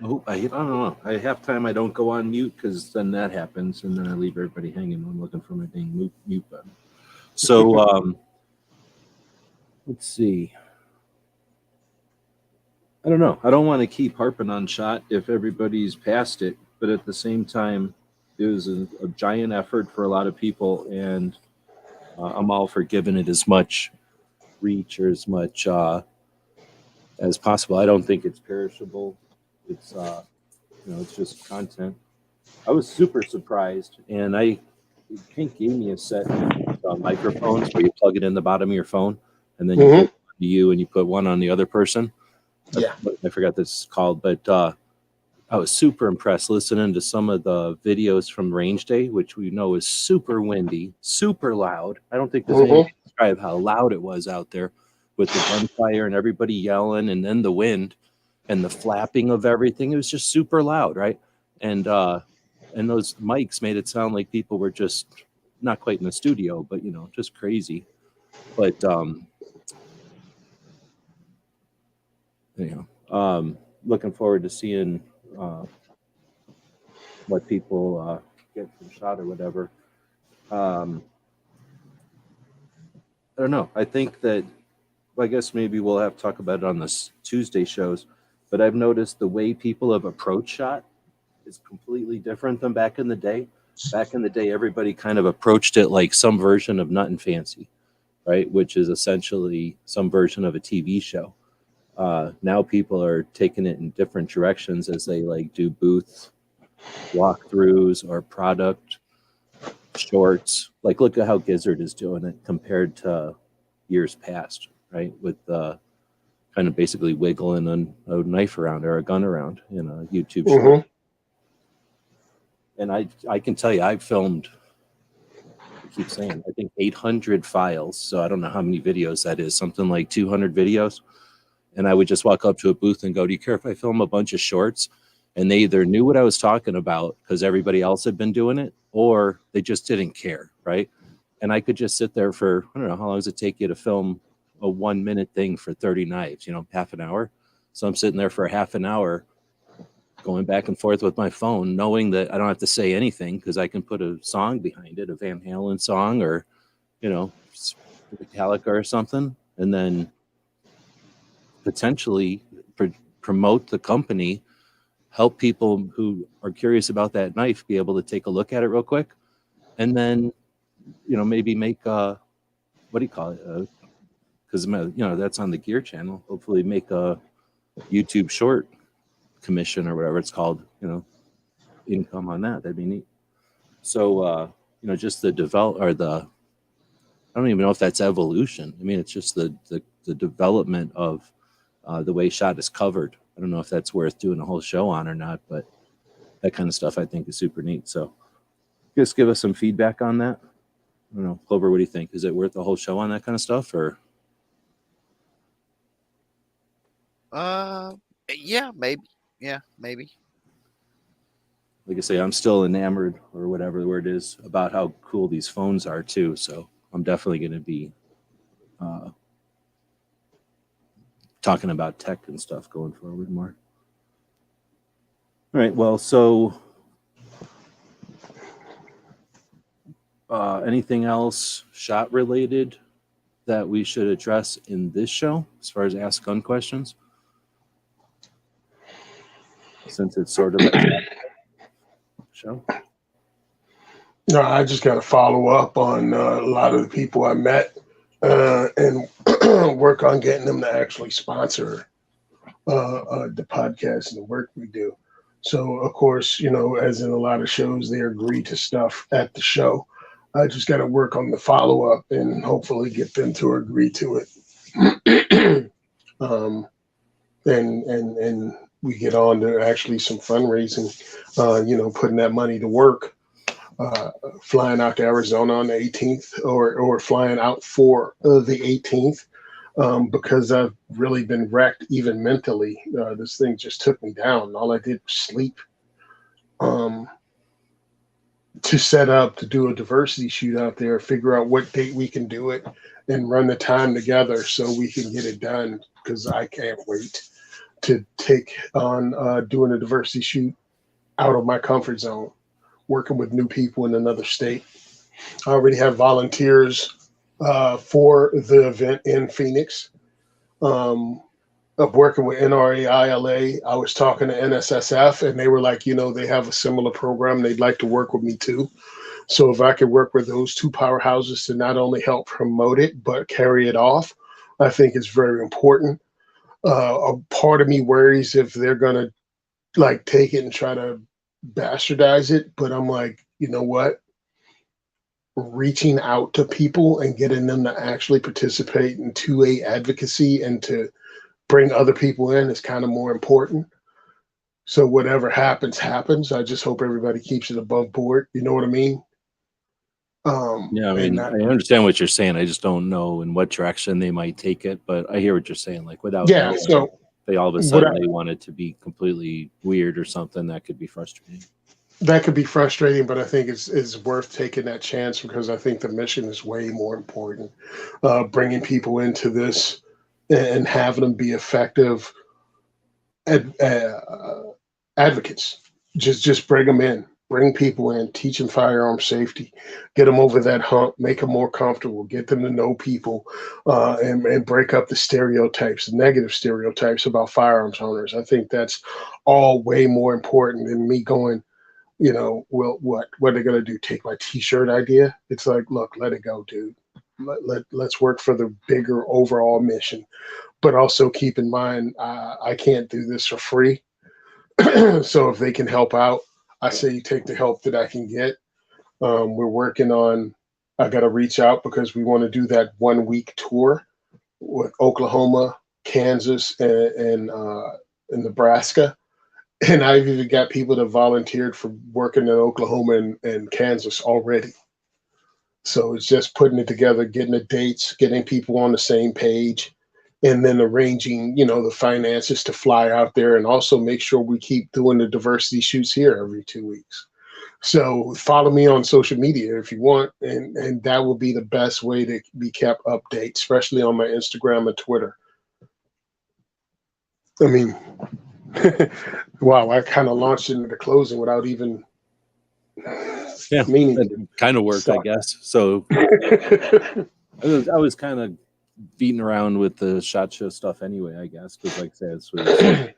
Oh, I don't know. I halftime I don't go on mute because then that happens, and then I leave everybody hanging. I'm looking for my dang mute button. So let's see. I don't know. I don't want to keep harping on SHOT if everybody's past it, but at the same time, it was a giant effort for a lot of people, and I'm all for giving it as much reach or as much as possible. I don't think it's perishable. It's it's just content. I was super surprised, and Pink gave me a set of microphones where you plug it in the bottom of your phone, and then you put one to you and you put one on the other person. Yeah. I forgot this is called, but I was super impressed listening to some of the videos from Range Day, which we know is super windy, super loud. I don't think there's any way to describe how loud it was out there with the gunfire and everybody yelling, and then the wind and the flapping of everything. It was just super loud, right? And those mics made it sound like people were just not quite in the studio, but just crazy. But looking forward to seeing what people get from SHOT or whatever. I don't know. I think that, I guess maybe we'll have to talk about it on this Tuesday shows, but I've noticed the way people have approached SHOT is completely different than back in the day. Back in the day, everybody kind of approached it like some version of Nut and Fancy, right? Which is essentially some version of a TV show. Now people are taking it in different directions as they do booth walkthroughs or product shorts. Look at how Gizzard is doing it compared to years past, right? With kind of basically wiggling a knife around or a gun around in a YouTube short. And I can tell you, I've filmed, I keep saying, I think 800 files. So I don't know how many videos that is, something like 200 videos. And I would just walk up to a booth and go, do you care if I film a bunch of shorts? And they either knew what I was talking about because everybody else had been doing it, or they just didn't care, right? And I could just sit there for, I don't know, how long does it take you to film a 1 minute thing for 30 knives, half an hour? So I'm sitting there for a half an hour going back and forth with my phone, knowing that I don't have to say anything because I can put a song behind it, a Van Halen song or, Metallica or something, and then potentially promote the company, help people who are curious about that knife be able to take a look at it real quick, and then maybe make what do you call it, because that's on the Gear channel, hopefully make a YouTube short commission or whatever it's called, income on that. That'd be neat. So just the I don't even know if that's evolution. I mean, it's just the development of the way shot is covered. I don't know if that's worth doing a whole show on or not, but that kind of stuff I think is super neat. So just give us some feedback on that. I don't know, Clover, what do you think? Is it worth a whole show on that kind of stuff, or? Yeah, maybe. Yeah, maybe. Like I say, I'm still enamored, or whatever the word is, about how cool these phones are too. So I'm definitely going to be talking about tech and stuff going forward more. All right. Well, so anything else shot related that we should address in this show as far as Ask Gun questions? Since it's sort of a show. No, I just got to follow up on a lot of the people I met and work on getting them to actually sponsor the podcast and the work we do. So, of course, as in a lot of shows, they agree to stuff at the show. I just got to work on the follow up and hopefully get them to agree to it. And we get on to actually some fundraising, putting that money to work. Flying out to Arizona on the 18th or flying out for the 18th because I've really been wrecked even mentally. This thing just took me down. All I did was sleep. To set up to do a diversity shoot out there, figure out what date we can do it and run the time together so we can get it done, because I can't wait to take on doing a diversity shoot out of my comfort zone, working with new people in another state. I already have volunteers for the event in Phoenix. Of working with NRAILA, I was talking to NSSF, and they were like, they have a similar program. They'd like to work with me too. So if I could work with those two powerhouses to not only help promote it, but carry it off, I think it's very important. A part of me worries if they're going to take it and try to bastardize it. But I'm like, you know what? Reaching out to people and getting them to actually participate in 2A advocacy and to bring other people in is kind of more important. So whatever happens. I just hope everybody keeps it above board. You know what I mean? Yeah, I mean, I understand what you're saying. I just don't know in what direction they might take it, but I hear what you're saying. Like without knowing, so they all of a sudden they want it to be completely weird or something, that could be frustrating. That could be frustrating, but I think it's worth taking that chance because I think the mission is way more important. Bringing people into this and having them be effective advocates. Just bring them in, bring people in, teach them firearm safety, get them over that hump, make them more comfortable, get them to know people, and break up the stereotypes, the negative stereotypes about firearms owners. I think that's all way more important than me going, well, what are they going to do? Take my t-shirt idea? It's like, look, let it go, dude. Let's work for the bigger overall mission. But also keep in mind, I can't do this for free. So if they can help out, I say take the help that I can get. We're working on, I got to reach out because we want to do that 1 week tour with Oklahoma, Kansas, and Nebraska. And I've even got people that volunteered for working in Oklahoma and Kansas already. So it's just putting it together, getting the dates, getting people on the same page, and then arranging, the finances to fly out there and also make sure we keep doing the diversity shoots here every 2 weeks. So follow me on social media if you want, and that will be the best way to be kept update, especially on my Instagram and Twitter. I mean, wow, I kind of launched into the closing without even meaning it kind of worked, I guess. So I was kind of beating around with the SHOT Show stuff anyway, I guess, because like I said, this was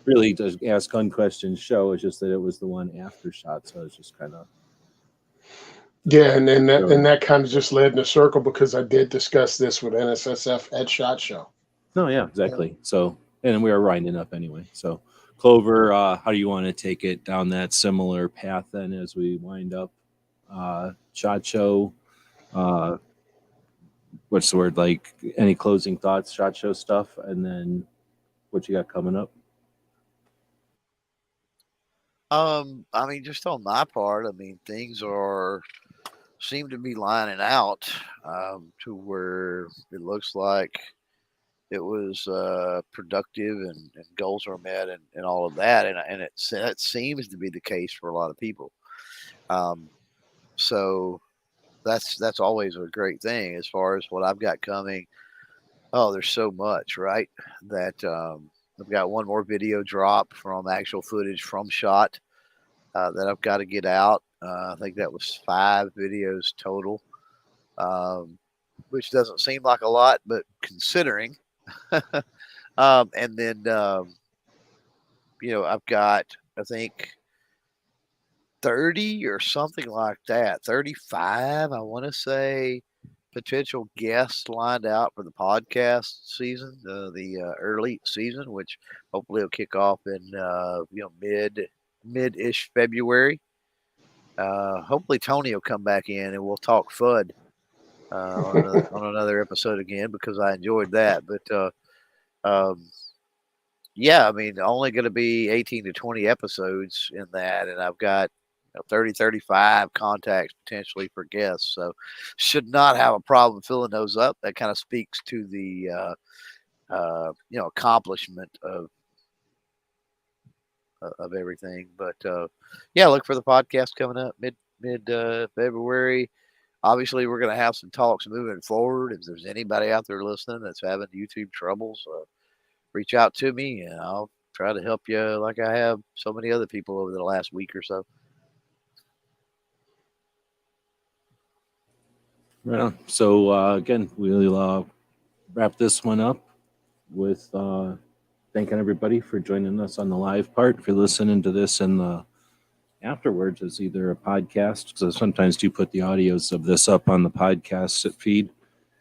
really to Ask Gun Questions show. It's just that it was the one after SHOT, so it's just kind of and that kind of just led in a circle because I did discuss this with NSSF at SHOT Show. No, yeah, exactly. Yeah. So, and we were winding up anyway. So, Clover, how do you want to take it down that similar path then as we wind up? SHOT Show. What's the word? Like any closing thoughts, SHOT Show stuff, and then what you got coming up? I mean, just on my part, I mean, things seem to be lining out to where it looks like it was productive and goals are met and all of that, and that seems to be the case for a lot of people. So that's always a great thing as far as what I've got coming. Oh, there's so much, right? That I've got one more video drop from actual footage from SHOT that I've got to get out. I think that was 5 videos total, which doesn't seem like a lot, but considering. And then, I've got, I think, 30 or something like that, 35, I want to say, potential guests lined out for the podcast season, the early season, which hopefully will kick off in, mid-ish February. Hopefully Tony will come back in and we'll talk FUD on another episode again because I enjoyed that. But yeah, I mean, only going to be 18 to 20 episodes in that, and I've got 30, 35 contacts potentially for guests. So should not have a problem filling those up. That kind of speaks to the accomplishment of everything. But yeah, look for the podcast coming up mid February. Obviously, we're going to have some talks moving forward. If there's anybody out there listening that's having YouTube troubles, reach out to me and I'll try to help you like I have so many other people over the last week or so. Right on. So again, we'll wrap this one up with thanking everybody for joining us on the live part. If you're listening to this in the afterwards as either a podcast, because I sometimes do put the audios of this up on the podcast feed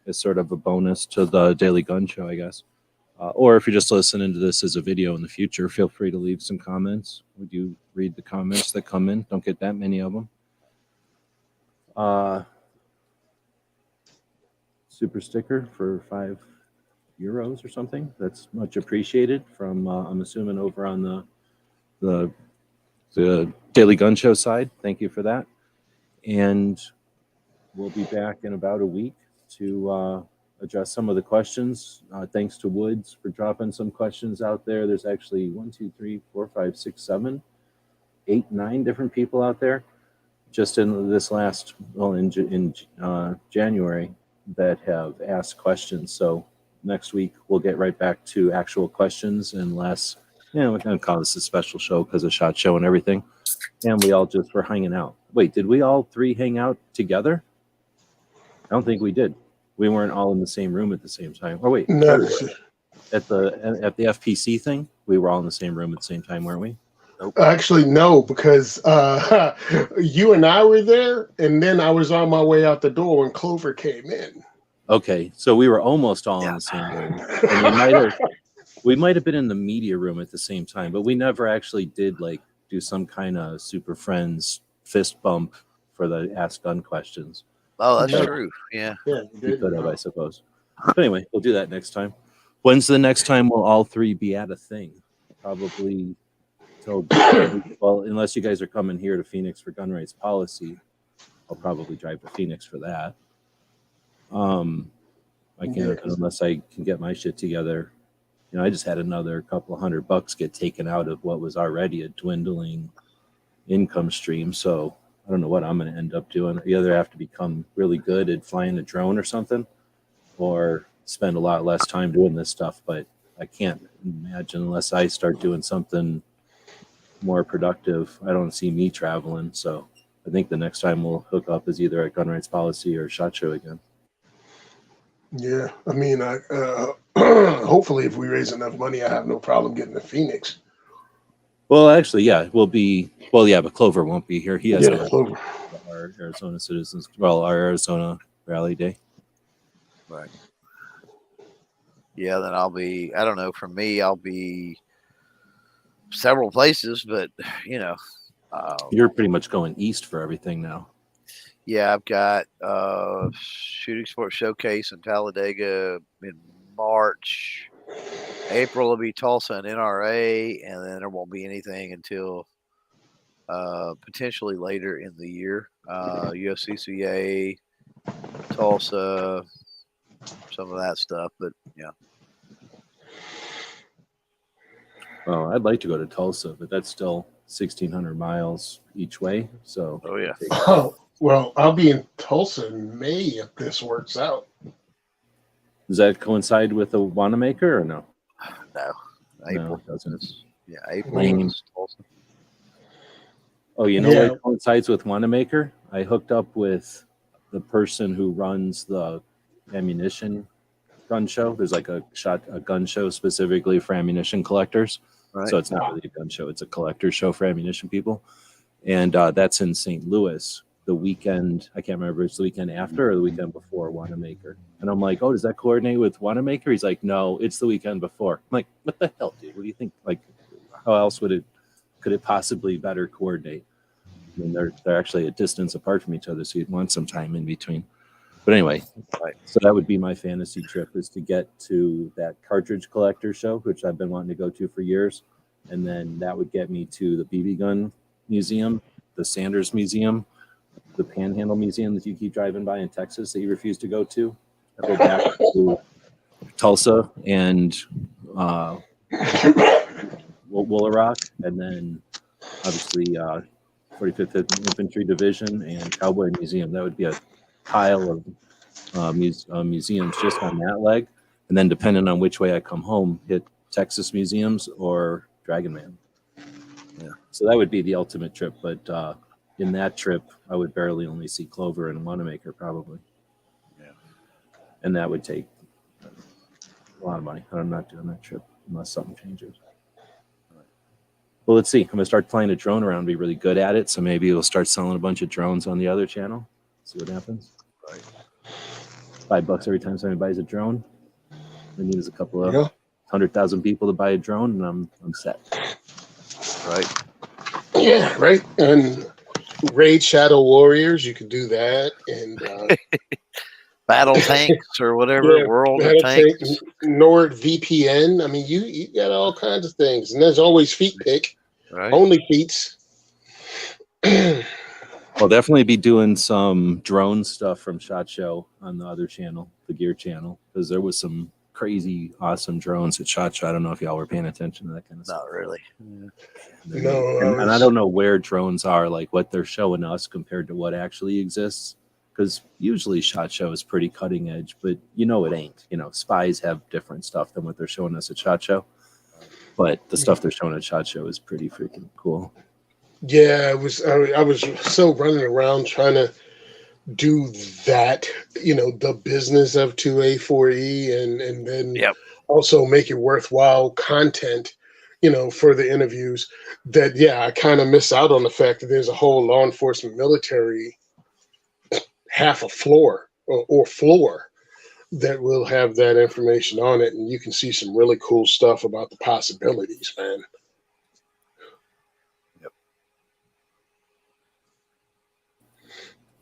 as sort of a bonus to the Daily Gun Show, I guess. Or if you're just listening to this as a video in the future, feel free to leave some comments. We do read the comments that come in. Don't get that many of them. Super sticker for €5 or something. That's much appreciated from, I'm assuming, over on the Daily Gun Show side. Thank you for that. And we'll be back in about a week to address some of the questions. Thanks to Woods for dropping some questions out there. There's actually 1, 2, 3, 4, 5, 6, 7, 8, 9 different people out there just in this last, in January that have asked questions. So next week we'll get right back to actual questions, unless, we're going to call this a special show because of SHOT Show and everything. And we all just were hanging out. Wait, did we all 3 hang out together? I don't think we did. We weren't all in the same room at the same time. Oh wait, No. at the FPC thing, we were all in the same room at the same time, weren't we? Nope. Actually, no, because you and I were there, and then I was on my way out the door when Clover came in. Okay, so we were almost all in the same room. And we might have been in the media room at the same time, but we never actually did do some kind of Super Friends fist bump for the Ask Gun questions. Oh, that's No. true. Yeah. Yeah, We could have, I suppose. But anyway, we'll do that next time. When's the next time we'll all 3 be at a thing? Probably till, well, unless you guys are coming here to Phoenix for gun rights policy, I'll probably drive to Phoenix for that. I can't, unless I can get my shit together. I just had another couple of $100 get taken out of what was already a dwindling income stream. So I don't know what I'm going to end up doing. I either have to become really good at flying a drone or something, or spend a lot less time doing this stuff. But I can't imagine, unless I start doing something more productive, I don't see me traveling. So I think the next time we'll hook up is either at Gun Rights Policy or SHOT Show again. Yeah, I mean, hopefully if we raise enough money, I have no problem getting to Phoenix. Well, actually, yeah, we'll be. Well, yeah, but Clover won't be here. He has Clover. our Arizona citizens. Well, our Arizona Rally Day. Right. Yeah, then I'll be, I don't know, for me, I'll be several places, but, You're pretty much going east for everything now. Yeah, I've got Shooting Sports Showcase in Talladega in March. April will be Tulsa and NRA, and then there won't be anything until potentially later in the year. USCCA, Tulsa, some of that stuff. But yeah, Well, I'd like to go to Tulsa, but that's still 1,600 miles each way. So, oh yeah, Oh, well, I'll be in Tulsa in May if this works out. does that coincide with the Wanamaker or no? no, No, April. it doesn't. It's- yeah, April Lame. is Tulsa. Oh, you know Yeah. what coincides with Wanamaker? I hooked up with the person who runs the ammunition gun show. There's like a gun show specifically for ammunition collectors. Right. So it's not really a gun show; it's a collector show for ammunition people. And that's in St. Louis the weekend. I can't remember if it's the weekend after or the weekend before Wanamaker. And I'm like, oh, does that coordinate with Wanamaker? He's like, no, it's the weekend before. I'm like, what the hell, dude? What do you think? Like, how else could it possibly better coordinate? I mean, they're actually a distance apart from each other, so you'd want some time in between. But anyway, Right. so that would be my fantasy trip, is to get to that cartridge collector show, which I've been wanting to go to for years. And then that would get me to the BB gun museum, the Sanders Museum, the Panhandle Museum that you keep driving by in Texas that you refuse to go to. I go back to Tulsa and Woolaroc, and then obviously 45th Infantry Division and Cowboy Museum. That would be a pile of museums just on that leg. And then depending on which way I come home, hit Texas museums or Dragon Man. Yeah. So that would be the ultimate trip. But in that trip, I would barely only see Clover and Wanamaker probably. Yeah. And that would take a lot of money. I'm not doing that trip unless something changes. Well, let's see. I'm gonna start flying a drone around, be really good at it. So maybe we'll start selling a bunch of drones on the other channel. See what happens. Right. Mm-hmm. $5 every time somebody buys a drone. I need is a couple of Yeah. 100,000 people to buy a drone, and I'm set. Right. Yeah, right. And Raid Shadow Warriors, you could do that. And Battle tanks or whatever. Yeah, World of Battle Tank, Tanks. NordVPN. I mean, you got all kinds of things. And there's always feet pick, Right. only feats. I'll definitely be doing some drone stuff from SHOT Show on the other channel, the Gear channel, because there was some crazy, awesome drones at SHOT Show. I don't know if y'all were paying attention to that kind of stuff. Not really. No, And I don't know where drones are, like what they're showing us compared to what actually exists. Because usually SHOT Show is pretty cutting edge, but you know it ain't. You know, spies have different stuff than what they're showing us at SHOT Show. But the stuff they're showing at SHOT Show is pretty freaking cool. Yeah, I was so running around trying to do that, the business of 2A4E and then Yep. also make it worthwhile content, for the interviews, that, yeah, I kind of miss out on the fact that there's a whole law enforcement military half a floor or floor that will have that information on it. And you can see some really cool stuff about the possibilities, man.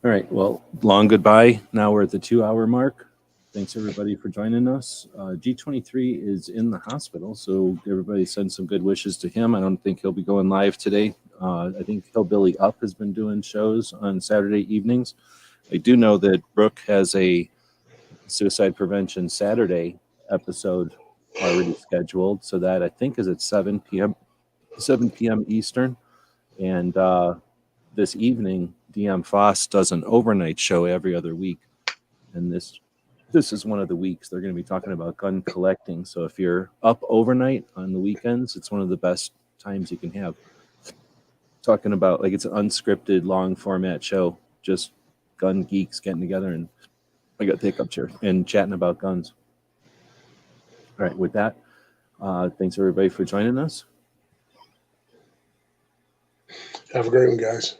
All right. Well, long goodbye. Now we're at the 2-hour mark. Thanks everybody for joining us. G23 is in the hospital, so everybody send some good wishes to him. I don't think he'll be going live today. I think Hillbilly Up has been doing shows on Saturday evenings. I do know that Brooke has a suicide prevention Saturday episode already scheduled, so that I think is at 7 p.m. Eastern. And this evening, DM Foss does an overnight show every other week, and this is one of the weeks they're going to be talking about gun collecting. So if you're up overnight on the weekends, it's one of the best times you can have. Talking about, like, it's an unscripted long format show, just gun geeks getting together, and I got the hiccups here, and chatting about guns. All right, with that, thanks everybody for joining us. Have a great one, guys.